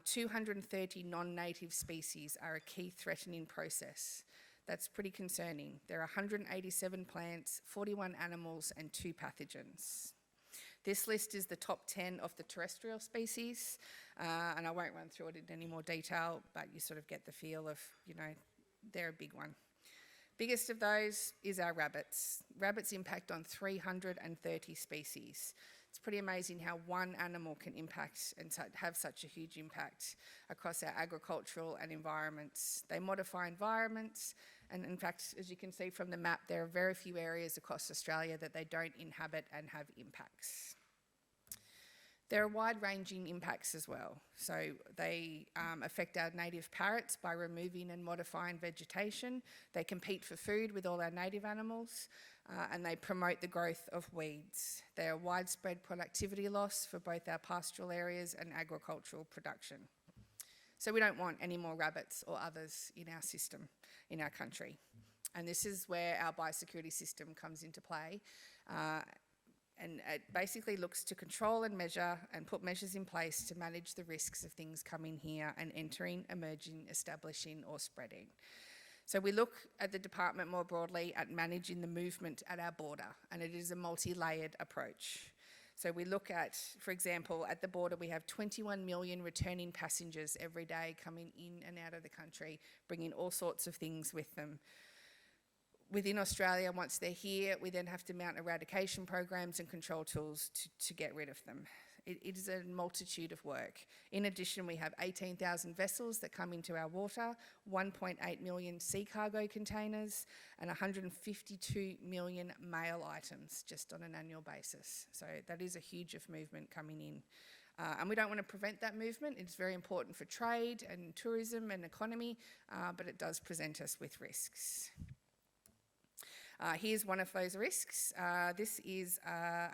S6: 230 non-native species are a key threatening process. That's pretty concerning. There are 187 plants, 41 animals, and 2 pathogens. This list is the top 10 of the terrestrial species, and I won't run through it in any more detail, but you sort of get the feel of, they're a big one. Biggest of those is our rabbits. Rabbits impact on 330 species. It's pretty amazing how one animal can impact and have such a huge impact across our agricultural and environments. They modify environments, and in fact, as you can see from the map, there are very few areas across Australia that they don't inhabit and have impacts. There are wide-ranging impacts as well. So they affect our native parrots by removing and modifying vegetation. They compete for food with all our native animals, and they promote the growth of weeds. They are widespread productivity loss for both our pastoral areas and agricultural production. So we don't want any more rabbits or others in our system, in our country. And this is where our biosecurity system comes into play. And it basically looks to control and measure and put measures in place to manage the risks of things coming here and entering, emerging, establishing or spreading. So we look at the department more broadly at managing the movement at our border, and it is a multi-layered approach. So we look at, for example, at the border we have 21 million returning passengers every day coming in and out of the country, bringing all sorts of things with them. Within Australia, once they're here, we then have to mount eradication programs and control tools to get rid of them. It is a multitude of work. In addition, we have 18,000 vessels that come into our water, 1.8 million sea cargo containers, and 152 million mail items just on an annual basis. So that is a huge of movement coming in. And we don't want to prevent that movement. It's very important for trade and tourism and economy, but it does present us with risks. Here's one of those risks. This is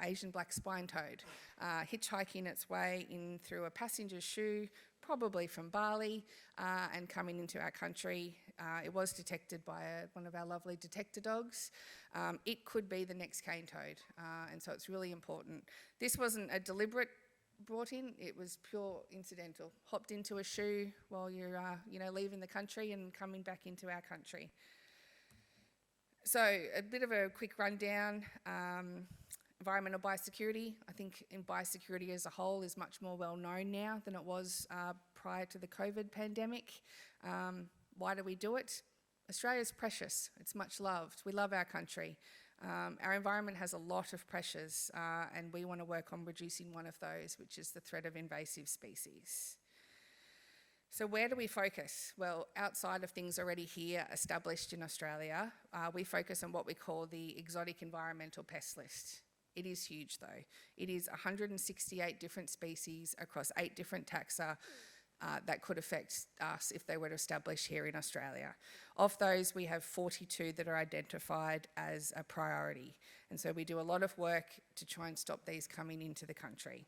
S6: Asian black spine toad, hitchhiking its way in through a passenger's shoe, probably from Bali, and coming into our country. It was detected by one of our lovely detector dogs. It could be the next cane toad, and so it's really important. This wasn't a deliberate brought in, it was pure incidental. Hopped into a shoe while you're leaving the country and coming back into our country. So a bit of a quick rundown. Environmental biosecurity, I think in biosecurity as a whole is much more well known now than it was prior to the COVID pandemic. Why do we do it? Australia's precious, it's much loved. We love our country. Our environment has a lot of pressures and we want to work on reducing one of those, which is the threat of invasive species. So where do we focus? Well, outside of things already here established in Australia, we focus on what we call the exotic environmental pest list. It is huge though. It is 168 different species across 8 different taxa that could affect us if they were to establish here in Australia. Of those, we have 42 that are identified as a priority. And so we do a lot of work to try and stop these coming into the country.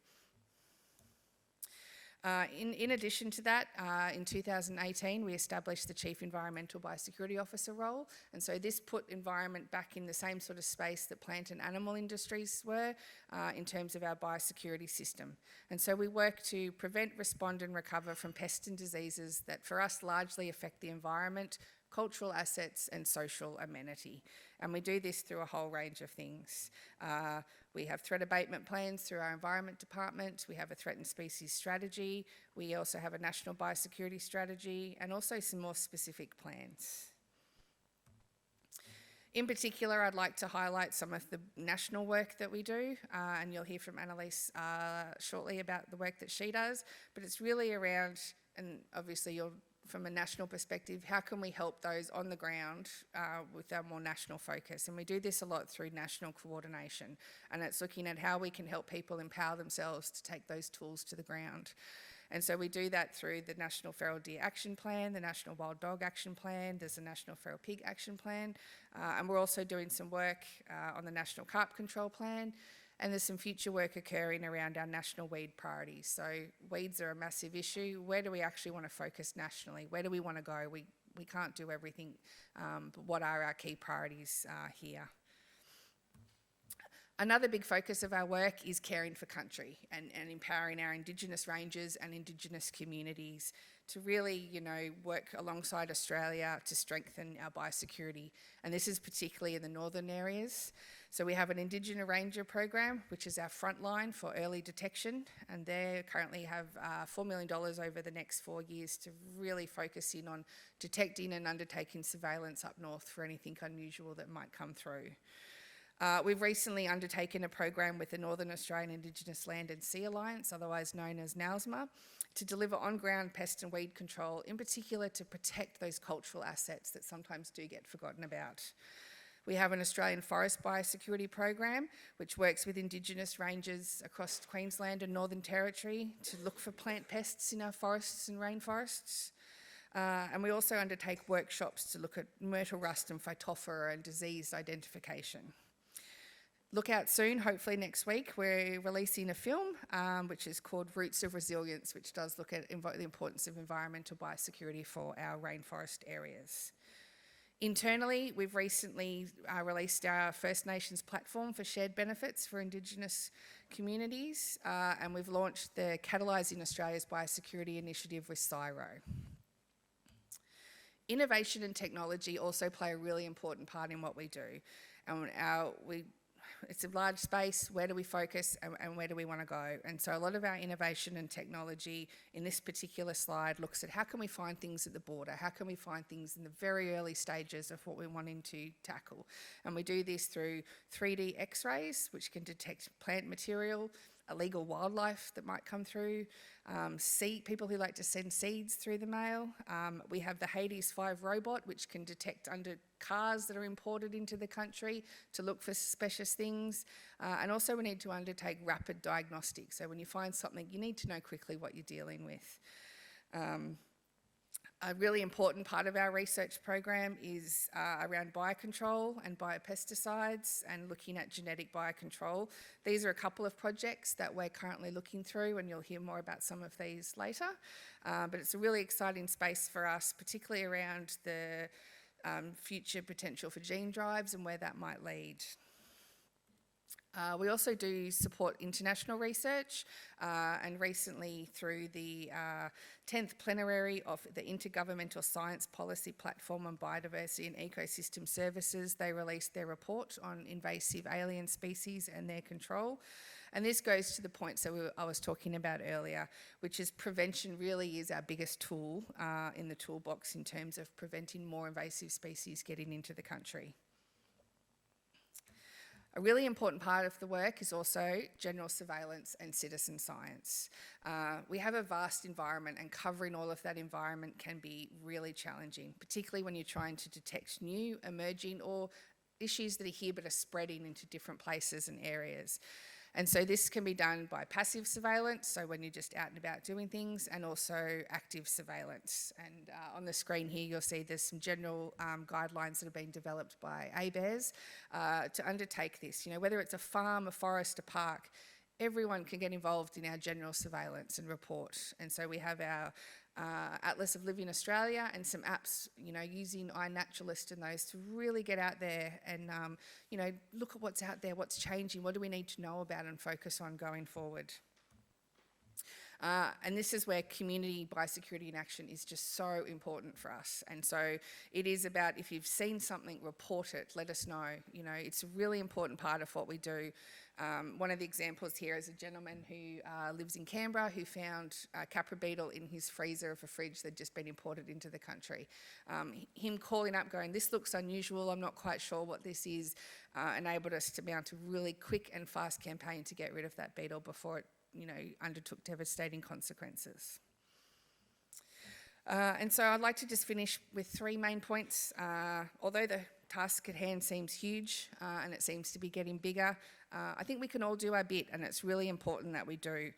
S6: In addition to that, in 2018, we established the Chief Environmental Biosecurity Officer role, and so this put environment back in the same sort of space that plant and animal industries were in terms of our biosecurity system. And so we work to prevent, respond and recover from pests and diseases that for us largely affect the environment, cultural assets and social amenity. And we do this through a whole range of things. We have threat abatement plans through our Environment Department. We have a threatened species strategy. We also have a national biosecurity strategy and also some more specific plans. In particular, I'd like to highlight some of the national work that we do, and you'll hear from Annelise shortly about the work that she does, but it's really around, and obviously you'll from a national perspective, how can we help those on the ground with our more national focus? And we do this a lot through national coordination. And it's looking at how we can help people empower themselves to take those tools to the ground. And so we do that through the National Feral Deer Action Plan, the National Wild Dog Action Plan, there's a National Feral Pig Action Plan, and we're also doing some work on the National Carp Control Plan. And there's some future work occurring around our national weed priorities. So weeds are a massive issue. Where do we actually want to focus nationally? Where do we want to go? We can't do everything, but what are our key priorities here? Another big focus of our work is caring for country and empowering our Indigenous rangers and Indigenous communities to really, work alongside Australia to strengthen our biosecurity. And this is particularly in the northern areas. So we have an Indigenous Ranger program, which is our frontline for early detection, and they currently have $4 million over the next 4 years to really focus in on detecting and undertaking surveillance up north for anything unusual that might come through. We've recently undertaken a program with the Northern Australian Indigenous Land and Sea Alliance, otherwise known as NALSMA, to deliver on-ground pest and weed control, in particular to protect those cultural assets that sometimes do get forgotten about. We have an Australian Forest Biosecurity Program, which works with Indigenous rangers across Queensland and Northern Territory to look for plant pests in our forests and rainforests. And we also undertake workshops to look at myrtle rust and phytophthora and disease identification. Look out soon, hopefully next week, we're releasing a film which is called Roots of Resilience, which does look at the importance of environmental biosecurity for our rainforest areas. Internally, we've recently released our First Nations platform for shared benefits for Indigenous communities, and we've launched the Catalysing Australia's Biosecurity Initiative with CSIRO. Innovation and technology also play a really important part in what we do. And it's a large space, where do we focus and where do we want to go? And so a lot of our innovation and technology in this particular slide looks at how can we find things at the border, how can we find things in the very early stages of what we're wanting to tackle. And we do this through 3D X-rays, which can detect plant material, illegal wildlife that might come through, people who like to send seeds through the mail. We have the Hades 5 robot, which can detect under cars that are imported into the country to look for suspicious things. And also we need to undertake rapid diagnostics. So when you find something, you need to know quickly what you're dealing with. A really important part of our research program is around biocontrol and biopesticides and looking at genetic biocontrol. These are a couple of projects that we're currently looking through, and you'll hear more about some of these later. But it's a really exciting space for us, particularly around the future potential for gene drives and where that might lead. We also do support international research, and recently through the 10th plenary of the Intergovernmental Science Policy Platform on Biodiversity and Ecosystem Services, they released their report on invasive alien species and their control. And this goes to the points that I was talking about earlier, which is prevention really is our biggest tool in the toolbox in terms of preventing more invasive species getting into the country. A really important part of the work is also general surveillance and citizen science. We have a vast environment, and covering all of that environment can be really challenging, particularly when you're trying to detect new, emerging, or issues that are here but are spreading into different places and areas. And so this can be done by passive surveillance, so when you're just out and about doing things, and also active surveillance. And on the screen here, you'll see there's some general guidelines that have been developed by ABARES to undertake this. You know, whether it's a farm, a forest, a park, everyone can get involved in our general surveillance and report. And so we have our Atlas of Living Australia and some apps, you know, using iNaturalist and those to really get out there and, you know, look at what's out there, what's changing, what do we need to know about and focus on going forward. And this is where community biosecurity in action is just so important for us. And so it is about, if you've seen something, report it, let us know. You know, it's a really important part of what we do. One of the examples here is a gentleman who lives in Canberra who found a capra beetle in his freezer of a fridge that had just been imported into the country. Him calling up going, this looks unusual, I'm not quite sure what this is, enabled us to mount a really quick and fast campaign to get rid of that beetle before it, you know, undertook devastating consequences. And so I'd like to just finish with 3 main points. Although the task at hand seems huge and it seems to be getting bigger, I think we can all do our bit, and it's really important that we do.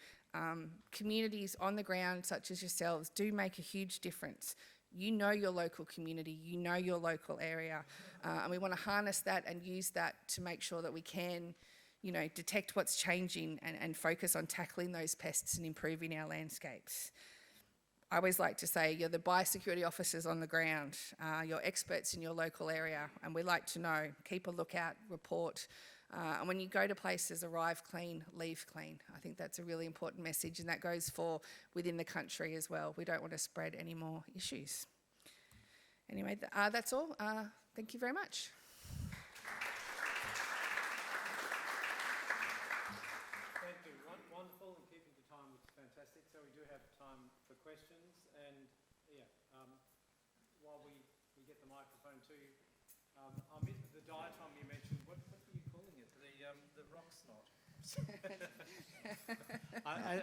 S6: Communities on the ground, such as yourselves, do make a huge difference. You know your local community, you know your local area, and we want to harness that and use that to make sure that we can, you know, detect what's changing and focus on tackling those pests and improving our landscapes. I always like to say you're the biosecurity officers on the ground, you're experts in your local area, and we like to know, keep a lookout, report, and when you go to places, arrive clean, leave clean. I think that's a really important message, and that goes for within the country as well. We don't want to spread any more issues. Anyway, that's all. Thank you very much.
S2: Thank you. Wonderful, and keeping to time, which is fantastic. So we do have time for questions, and while we get the microphone to you, I missed the diatom you mentioned. What were you calling it? The rock snot.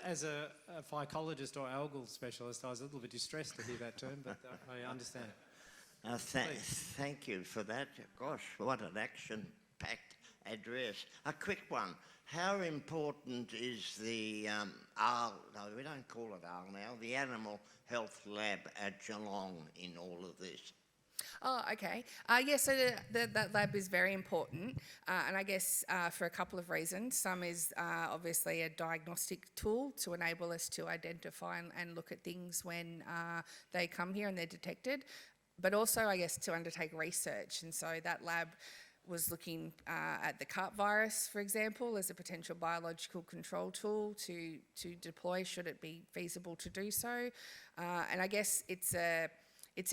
S2: As a phycologist or algal specialist, I was a little bit distressed to hear that term, but I understand.
S7: Thank you for that. Gosh, what an action-packed address. A quick one. How important is the no, we don't call it ARL now, the Animal Health Lab at Geelong in all of this?
S6: Oh, okay. Yes, so that lab is very important, and I guess for a couple of reasons. Some is obviously a diagnostic tool to enable us to identify and look at things when they come here and they're detected, but also, I guess, to undertake research. And so that lab was looking at the carp virus, for example, as a potential biological control tool to deploy should it be feasible to do so. And I guess it's a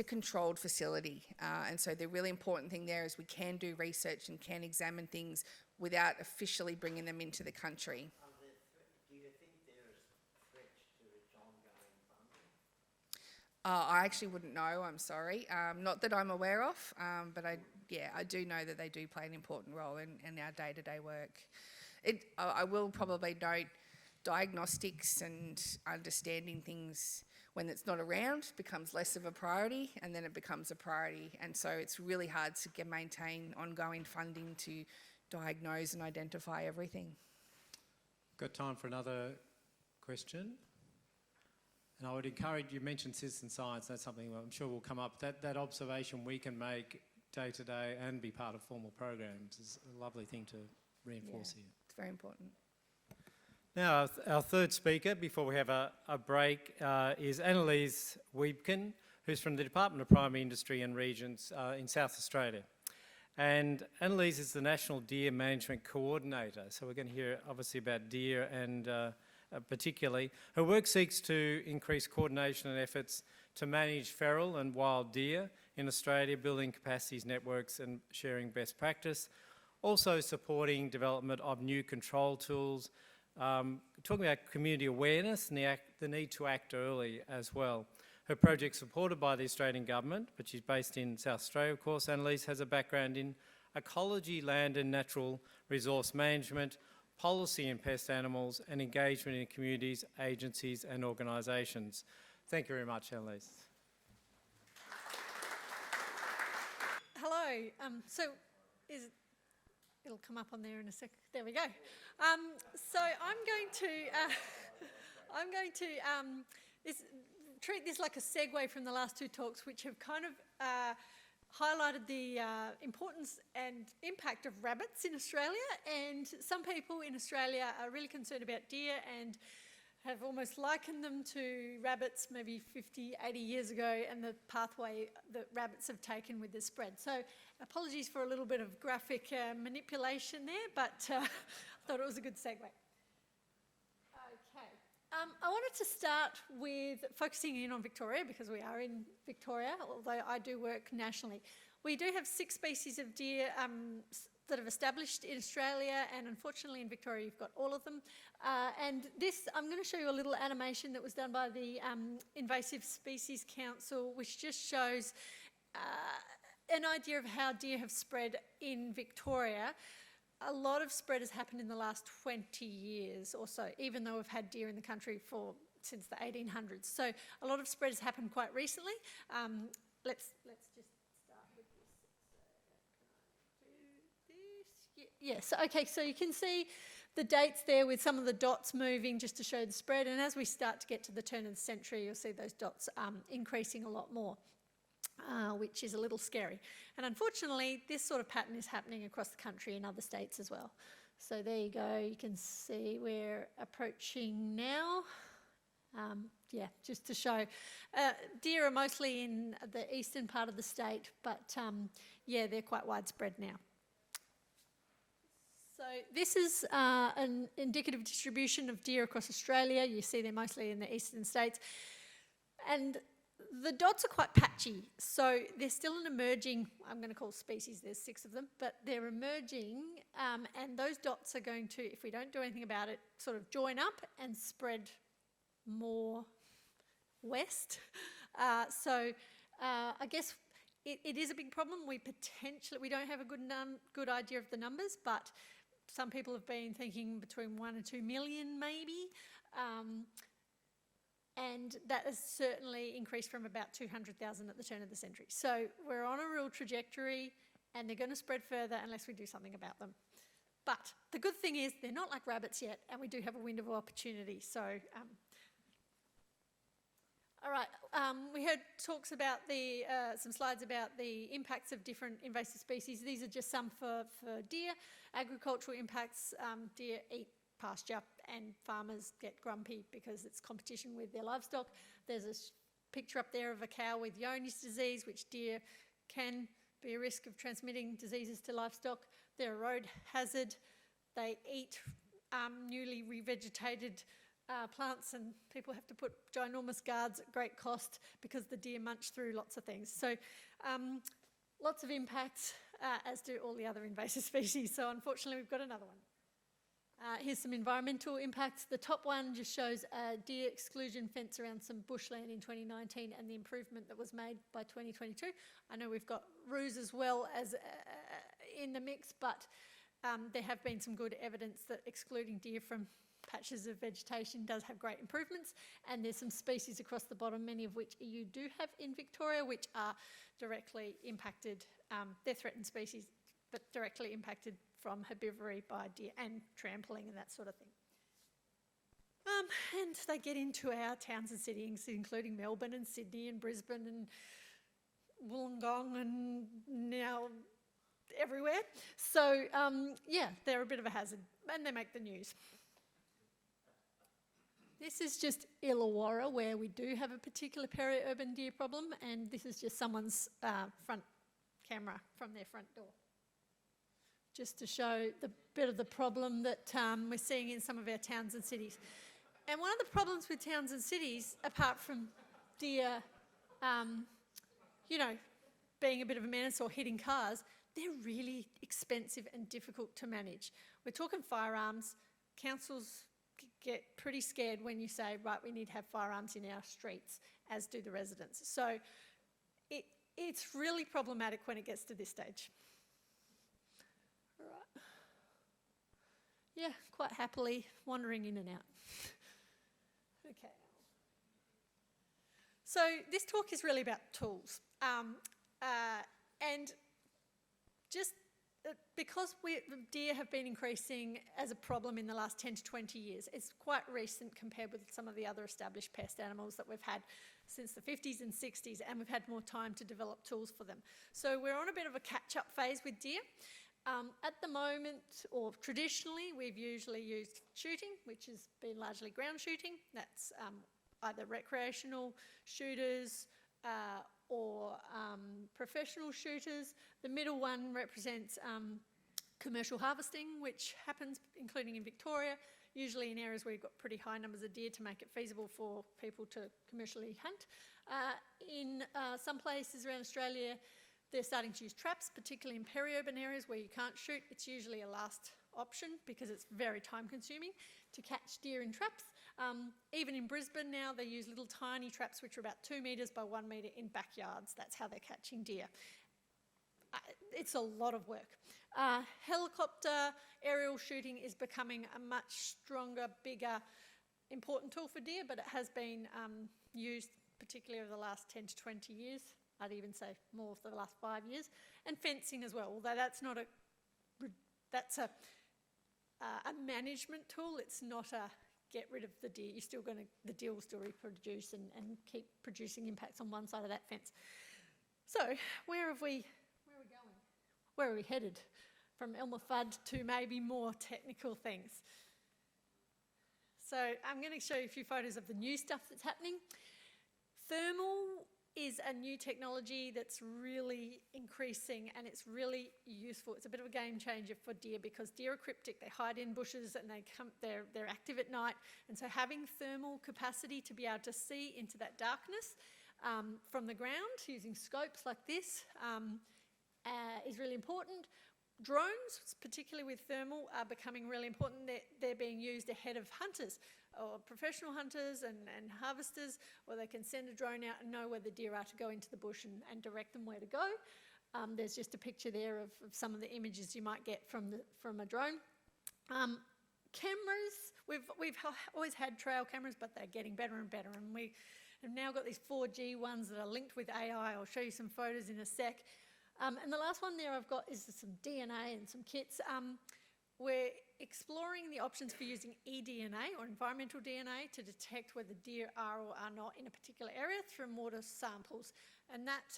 S6: controlled facility. And so the really important thing there is we can do research and can examine things without officially bringing them into the country.
S7: Do you think there is threats to its ongoing funding?
S6: I actually wouldn't know, I'm sorry. Not that I'm aware of, but I do know that they do play an important role in our day-to-day work. I will probably note diagnostics and understanding things when it's not around becomes less of a priority, and then it becomes a priority. And so it's really hard to maintain ongoing funding to diagnose and identify everything.
S2: Got time for another question? And I would encourage, you mentioned citizen science, that's something I'm sure will come up. That observation we can make day to day and be part of formal programs is a lovely thing to reinforce here.
S6: It's very important.
S2: Now, our third speaker, before we have a break, is Annelise Weibkin, who's from the Department of Primary Industry and Regions in South Australia. And Annelise is the National Deer Management Co-ordinator. So we're going to hear obviously about deer and particularly. Her work seeks to increase coordination and efforts to manage feral and wild deer in Australia, building capacities, networks and sharing best practice. Also supporting development of new control tools, talking about community awareness and the need to act early as well. Her project's supported by the Australian Government, but she's based in South Australia, of course. Annelise has a background in ecology, land and natural resource management, policy in pest animals, and engagement in communities, agencies and organisations. Thank you very much, Annelise.
S8: Hello. It'll come up on there in a sec. There we go. So I'm going to treat this like a segue from the last two talks, which have kind of highlighted the importance and impact of rabbits in Australia. And some people in Australia are really concerned about deer and have almost likened them to rabbits maybe 50, 80 years ago, and the pathway that rabbits have taken with the spread. So apologies for a little bit of graphic manipulation there, but I thought it was a good segue. Okay. I wanted to start with focusing in on Victoria, because we are in Victoria, although I do work nationally. We do have 6 species of deer that have established in Australia, and unfortunately in Victoria you've got all of them. And this, I'm going to show you a little animation that was done by the Invasive Species Council, which just shows an idea of how deer have spread in Victoria. A lot of spread has happened in the last 20 years or so, even though we've had deer in the country since the 1800s. So a lot of spread has happened quite recently. Let's just start with this. Yes, okay, so you can see the dates there with some of the dots moving just to show the spread, and as we start to get to the turn of the century, you'll see those dots increasing a lot more, which is a little scary. And unfortunately, this sort of pattern is happening across the country in other states as well. So there you go, you can see we're approaching now. Just to show. Deer are mostly in the eastern part of the state, but they're quite widespread now. So this is an indicative distribution of deer across Australia. You see they're mostly in the eastern states. And the dots are quite patchy. So they're still an emerging, I'm going to call species, there's 6 of them, but they're emerging. And those dots are going to, if we don't do anything about it, sort of join up and spread more west. I guess it is a big problem. We don't have a good idea of the numbers, but some people have been thinking between 1 and 2 million maybe, and that has certainly increased from about 200,000 at the turn of the century. So we're on a real trajectory, and they're going to spread further unless we do something about them. But the good thing is they're not like rabbits yet, and we do have a window of opportunity. So, all right, we heard talks about some slides about the impacts of different invasive species. These are just some for deer. Agricultural impacts, deer eat pasture and farmers get grumpy because it's competition with their livestock. There's a picture up there of a cow with Euan's disease, which deer can be a risk of transmitting diseases to livestock. They're a road hazard. They eat newly revegetated plants, and people have to put ginormous guards at great cost because the deer munch through lots of things. So lots of impacts, as do all the other invasive species. So unfortunately, we've got another one. Here's some environmental impacts. The top one just shows a deer exclusion fence around some bushland in 2019 and the improvement that was made by 2022. I know we've got roos as well as in the mix, but there have been some good evidence that excluding deer from patches of vegetation does have great improvements, and there's some species across the bottom, many of which you do have in Victoria, which are directly impacted, they're threatened species, but directly impacted from herbivory by deer and trampling and that sort of thing. And they get into our towns and cities, including Melbourne and Sydney and Brisbane and Wollongong and now everywhere. So, yeah, they're a bit of a hazard and they make the news. This is just Illawarra, where we do have a particular peri-urban deer problem, and this is just someone's front camera from their front door, just to show the bit of the problem that we're seeing in some of our towns and cities. And one of the problems with towns and cities, apart from deer, you know, being a bit of a menace or hitting cars, they're really expensive and difficult to manage. We're talking firearms. Councils get pretty scared when you say, right, we need to have firearms in our streets, as do the residents. So it's really problematic when it gets to this stage. All right. Yeah, quite happily wandering in and out. Okay. So this talk is really about tools. And just because deer have been increasing as a problem in the last 10 to 20 years, it's quite recent compared with some of the other established pest animals that we've had since the 50s and 60s, and we've had more time to develop tools for them. So we're on a bit of a catch-up phase with deer. At the moment, or traditionally, we've usually used shooting, which has been largely ground shooting. That's either recreational shooters or professional shooters. The middle one represents commercial harvesting, which happens, including in Victoria, usually in areas where you've got pretty high numbers of deer to make it feasible for people to commercially hunt. In some places around Australia, they're starting to use traps, particularly in peri-urban areas where you can't shoot. It's usually a last option because it's very time consuming to catch deer in traps. Even in Brisbane now, they use little tiny traps which are about 2 metres by 1 metre in backyards. That's how they're catching deer. It's a lot of work. Helicopter aerial shooting is becoming a much stronger, bigger, important tool for deer, but it has been used particularly over the last 10 to 20 years. I'd even say more for the last 5 years. And fencing as well, although that's not that's a management tool. It's not a get rid of the deer. You're still the deer will still reproduce and keep producing impacts on one side of that fence. So where are we going? Where are we headed? From Elmer Fudd to maybe more technical things. So I'm going to show you a few photos of the new stuff that's happening. Thermal is a new technology that's really increasing and it's really useful. It's a bit of a game changer for deer because deer are cryptic. They hide in bushes and they're active at night. And so having thermal capacity to be able to see into that darkness from the ground using scopes like this is really important. Drones, particularly with thermal, are becoming really important. They're being used ahead of hunters or professional hunters and harvesters, where they can send a drone out and know where the deer are to go into the bush and direct them where to go. There's just a picture there of some of the images you might get from a drone. Cameras, we've always had trail cameras, but they're getting better and better, and we have now got these 4G ones that are linked with AI. I'll show you some photos in a sec. And the last one there I've got is some DNA and some kits. We're exploring the options for using eDNA or environmental DNA to detect whether deer are or are not in a particular area through water samples. And that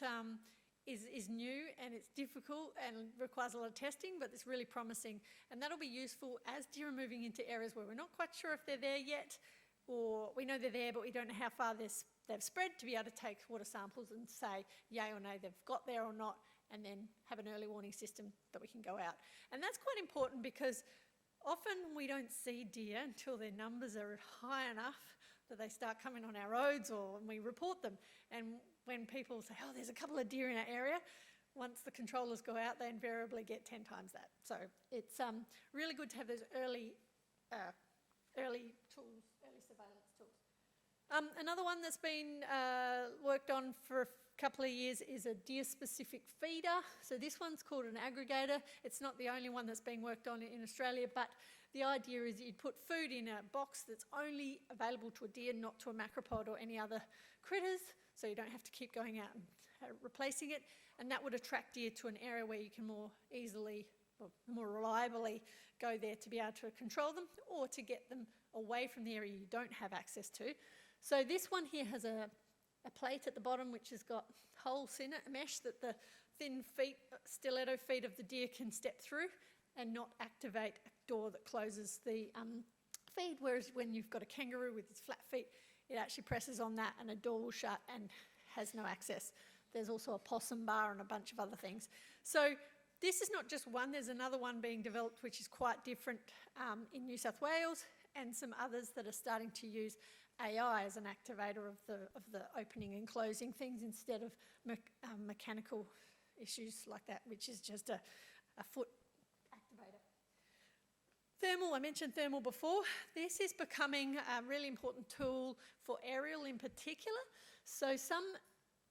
S8: is new and it's difficult and requires a lot of testing, but it's really promising. And that'll be useful as deer are moving into areas where we're not quite sure if they're there yet, or we know they're there, but we don't know how far they've spread, to be able to take water samples and say yay or nay they've got there or not, and then have an early warning system that we can go out. And that's quite important because often we don't see deer until their numbers are high enough that they start coming on our roads or when we report them. And when people say, oh, there's a couple of deer in our area, once the controllers go out, they invariably get 10 times that. So it's really good to have those early tools, early surveillance tools. Another one that's been worked on for a couple of years is a deer-specific feeder. So this one's called an aggregator. It's not the only one that's being worked on in Australia, but the idea is you'd put food in a box that's only available to a deer, not to a macropod or any other critters, so you don't have to keep going out and replacing it, and that would attract deer to an area where you can more easily or more reliably go there to be able to control them or to get them away from the area you don't have access to. So this one here has a plate at the bottom which has got holes in it, a mesh that the thin feet, stiletto feet of the deer can step through and not activate a door that closes the feed, whereas when you've got a kangaroo with its flat feet, it actually presses on that and a door will shut and has no access. There's also a possum bar and a bunch of other things. So this is not just one, there's another one being developed which is quite different in New South Wales, and some others that are starting to use AI as an activator of the opening and closing things instead of mechanical issues like that, which is just a foot activator. Thermal, I mentioned thermal before. This is becoming a really important tool for aerial in particular. So some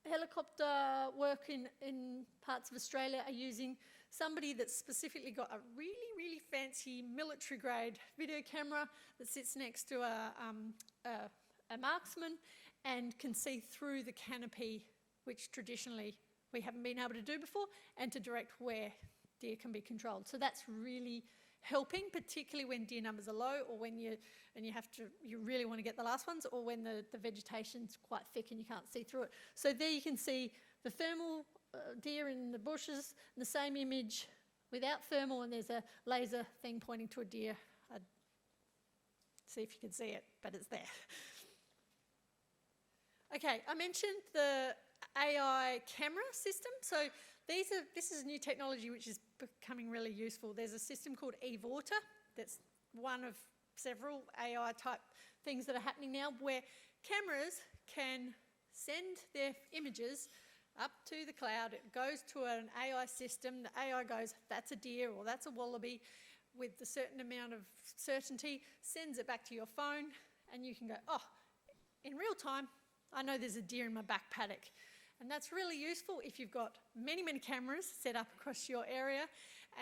S8: helicopter work in parts of Australia are using somebody that's specifically got a really, really fancy military-grade video camera that sits next to a marksman and can see through the canopy, which traditionally we haven't been able to do before, and to direct where deer can be controlled. So that's really helping, particularly when deer numbers are low, or when you really want to get the last ones, or when the vegetation's quite thick and you can't see through it. So there you can see the thermal deer in the bushes, the same image without thermal, and there's a laser thing pointing to a deer. I'd see if you can see it, but it's there. Okay, I mentioned the AI camera system. So this is new technology which is becoming really useful. There's a system called eVater that's one of several AI type things that are happening now, where cameras can send their images up to the cloud. It goes to an AI system. The AI goes, that's a deer or that's a wallaby, with a certain amount of certainty, sends it back to your phone, and you can go, oh, in real time, I know there's a deer in my back paddock. And that's really useful if you've got many, many cameras set up across your area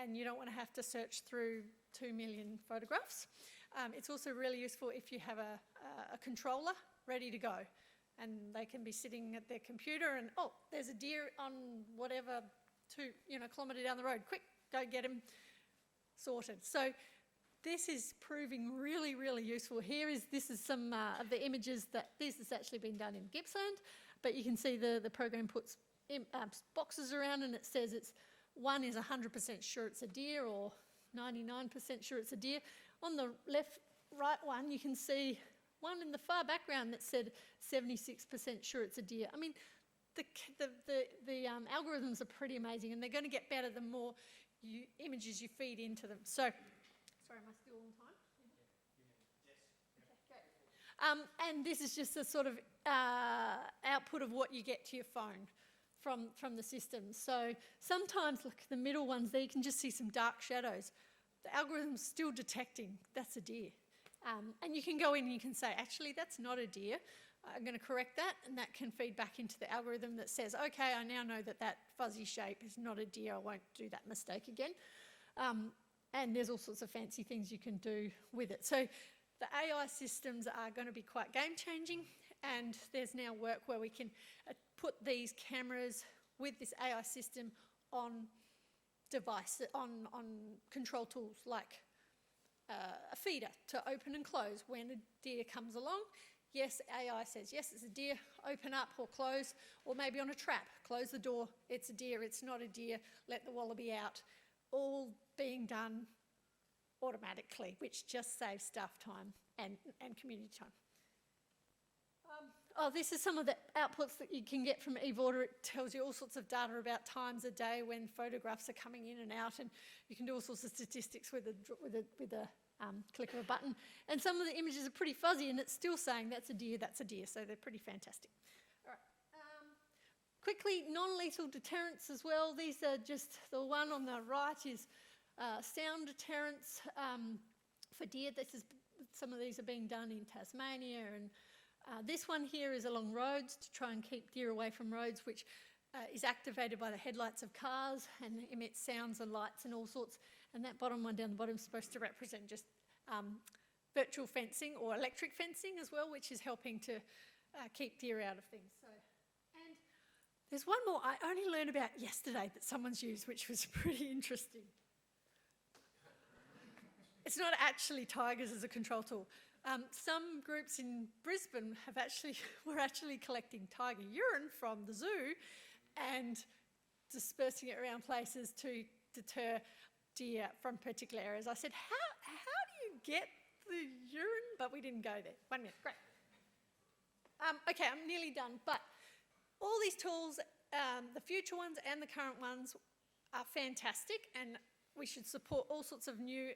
S8: and you don't want to have to search through 2 million photographs. It's also really useful if you have a controller ready to go, and they can be sitting at their computer and, oh, there's a deer on whatever, kilometre down the road. Quick, go get him sorted. So this is proving really, really useful. This is some of the images that this has actually been done in Gippsland, but you can see the program puts boxes around and it says one is 100% sure it's a deer or 99% sure it's a deer. On the right one, you can see one in the far background that said 76% sure it's a deer. I mean, the algorithms are pretty amazing, and they're going to get better the more images you feed into them. So, sorry, am I still on time? Yes. Okay, great. And this is just a sort of output of what you get to your phone from the system. So sometimes, look, the middle ones there, you can just see some dark shadows. The algorithm's still detecting that's a deer. And you can go in and you can say, actually, that's not a deer. I'm going to correct that, and that can feed back into the algorithm that says, okay, I now know that fuzzy shape is not a deer. I won't do that mistake again. And there's all sorts of fancy things you can do with it. So the AI systems are going to be quite game-changing, and there's now work where we can put these cameras with this AI system on control tools like a feeder to open and close when a deer comes along. Yes, AI says, yes, it's a deer, open up or close, or maybe on a trap, close the door, it's a deer, it's not a deer, let the wallaby out, all being done automatically, which just saves staff time and community time. This is some of the outputs that you can get from eVater. It tells you all sorts of data about times a day when photographs are coming in and out, and you can do all sorts of statistics with a click of a button. And some of the images are pretty fuzzy, and it's still saying that's a deer, so they're pretty fantastic. All right. Quickly, non-lethal deterrents as well. These are just, the one on the right is sound deterrents for deer. Some of these are being done in Tasmania, and this one here is along roads to try and keep deer away from roads, which is activated by the headlights of cars and emits sounds and lights and all sorts. And that bottom one down the bottom is supposed to represent just virtual fencing or electric fencing as well, which is helping to keep deer out of things. So, and there's one more I only learned about yesterday that someone's used, which was pretty interesting. It's not actually tigers as a control tool. Some groups in Brisbane were actually collecting tiger urine from the zoo and dispersing it around places to deter deer from particular areas. I said, how do you get the urine? But we didn't go there. 1 minute, great. Okay, I'm nearly done. But all these tools, the future ones and the current ones, are fantastic, and we should support all sorts of new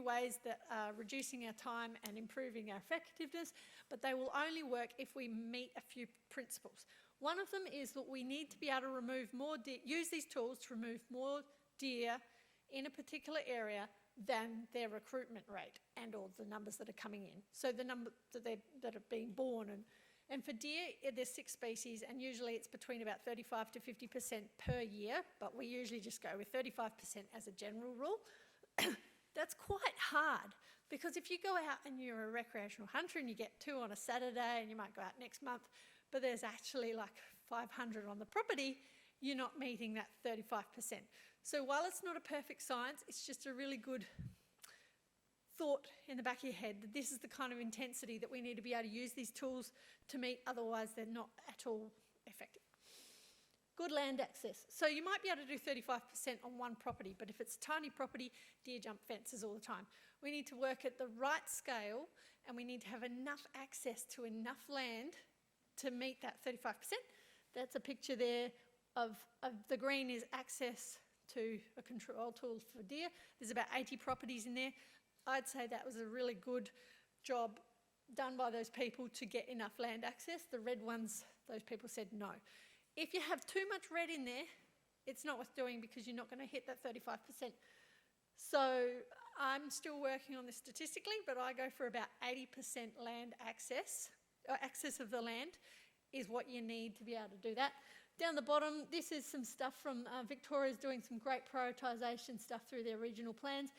S8: ways that are reducing our time and improving our effectiveness, but they will only work if we meet a few principles. One of them is that we need to be able to remove more deer, use these tools to remove more deer in a particular area than their recruitment rate and all the numbers that are coming in. So the number that are being born. And for deer, there's 6 species, and usually it's between about 35 to 50% per year, but we usually just go with 35% as a general rule. That's quite hard, because if you go out and you're a recreational hunter and you get 2 on a Saturday and you might go out next month, but there's actually like 500 on the property, you're not meeting that 35%. So while it's not a perfect science, it's just a really good thought in the back of your head that this is the kind of intensity that we need to be able to use these tools to meet, otherwise they're not at all effective. Good land access. So you might be able to do 35% on one property, but if it's a tiny property, deer jump fences all the time. We need to work at the right scale, and we need to have enough access to enough land to meet that 35%. That's a picture there of the green is access to a control tool for deer. There's about 80 properties in there. I'd say that was a really good job done by those people to get enough land access. The red ones, those people said no. If you have too much red in there, it's not worth doing because you're not going to hit that 35%. So I'm still working on this statistically, but I go for about 80% land access, or access of the land is what you need to be able to do that. Down the bottom, this is some stuff from Victoria's doing some great prioritisation stuff through their regional plans.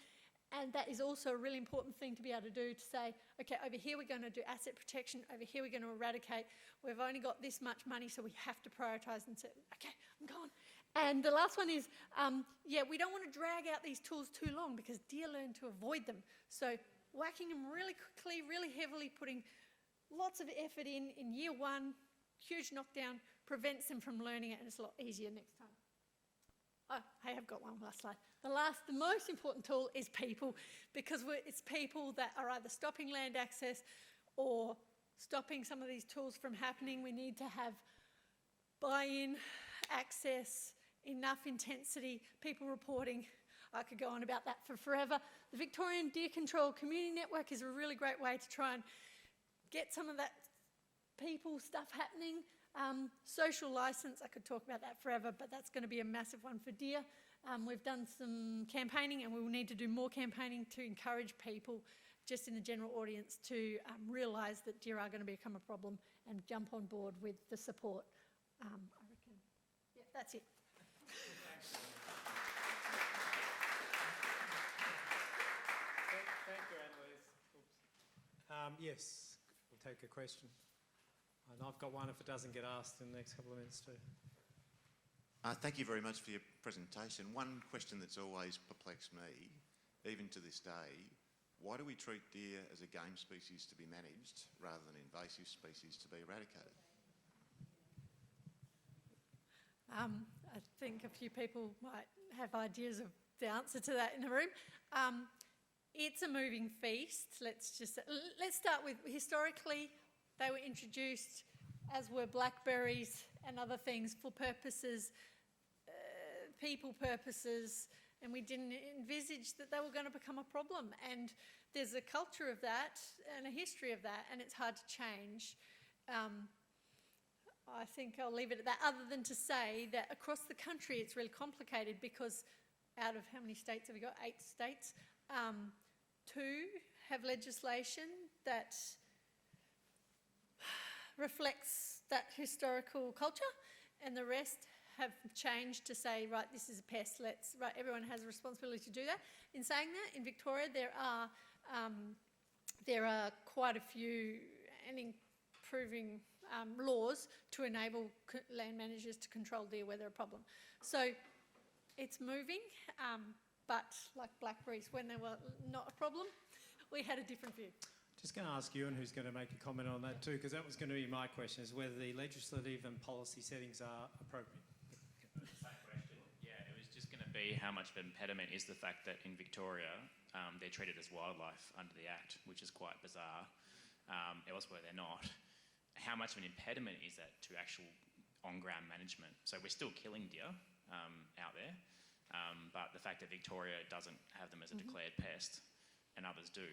S8: And that is also a really important thing to be able to do, to say, okay, over here we're going to do asset protection, over here we're going to eradicate. We've only got this much money, so we have to prioritise and say, okay, I'm gone. And the last one is, we don't want to drag out these tools too long because deer learn to avoid them. So whacking them really quickly, really heavily, putting lots of effort in year 1, huge knockdown, prevents them from learning it, and it's a lot easier next time. Oh, I have got one last slide. The most important tool is people, because it's people that are either stopping land access or stopping some of these tools from happening. We need to have buy-in, access, enough intensity, people reporting. I could go on about that for forever. The Victorian Deer Control Community Network is a really great way to try and get some of that people stuff happening. Social licence, I could talk about that forever, but that's going to be a massive one for deer. We've done some campaigning, and we will need to do more campaigning to encourage people just in the general audience to realise that deer are going to become a problem and jump on board with the support. I reckon, yeah, that's it.
S2: Thank you, Annelise. Yes, we'll take a question. And I've got one if it doesn't get asked in the next couple of minutes too.
S9: Thank you very much for your presentation. One question that's always perplexed me, even to this day, why do we treat deer as a game species to be managed rather than invasive species to be eradicated?
S8: I think a few people might have ideas of the answer to that in the room. It's a moving feast. Let's start with, historically, they were introduced, as were blackberries and other things, for purposes, people purposes, and we didn't envisage that they were going to become a problem. And there's a culture of that and a history of that, and it's hard to change. I think I'll leave it at that, other than to say that across the country it's really complicated because out of how many states have we got? 8 states. 2 have legislation that reflects that historical culture, and the rest have changed to say, right, this is a pest, right, everyone has a responsibility to do that. In saying that, in Victoria there are quite a few and improving laws to enable land managers to control deer where they're a problem. So it's moving, but like blackberries, when they were not a problem, we had a different view.
S2: Just going to ask Euan, who's going to make a comment on that too, because that was going to be my question, is whether the legislative and policy settings are appropriate.
S3: Same question. Yeah, it was just going to be how much of an impediment is the fact that in Victoria they're treated as wildlife under the Act, which is quite bizarre. Elsewhere they're not. How much of an impediment is that to actual on-ground management? So we're still killing deer out there, but the fact that Victoria doesn't have them as a declared pest and others do,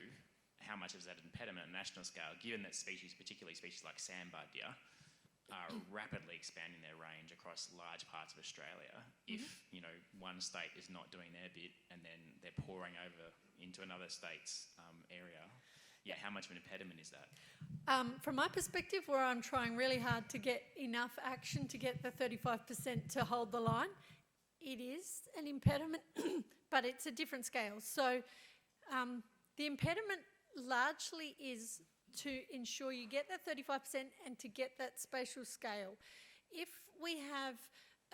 S3: how much is that impediment on a national scale, given that species, particularly species like sandbar deer, are rapidly expanding their range across large parts of Australia? If, you know, one state is not doing their bit and then they're pouring over into another state's area, yeah, how much of an impediment is that?
S8: From my perspective, where I'm trying really hard to get enough action to get the 35% to hold the line, it is an impediment, but it's a different scale. So the impediment largely is to ensure you get that 35% and to get that spatial scale. If we have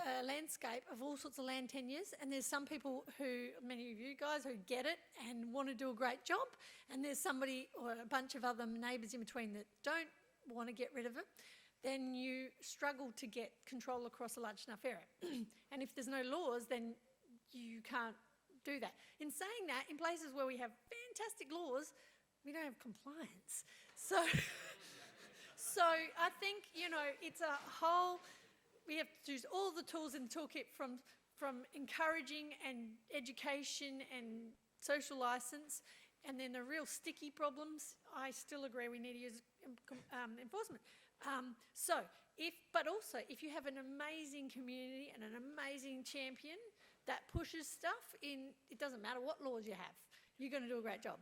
S8: a landscape of all sorts of land tenures, and there's some people who, many of you guys, who get it and want to do a great job, and there's somebody or a bunch of other neighbours in between that don't want to get rid of it, then you struggle to get control across a large enough area. And if there's no laws, then you can't do that. In saying that, in places where we have fantastic laws, we don't have compliance. So I think, you know, it's a whole, we have to use all the tools in the toolkit from encouraging and education and social licence, and then the real sticky problems, I still agree we need to use enforcement. But also, if you have an amazing community and an amazing champion that pushes stuff in, it doesn't matter what laws you have, you're going to do a great job.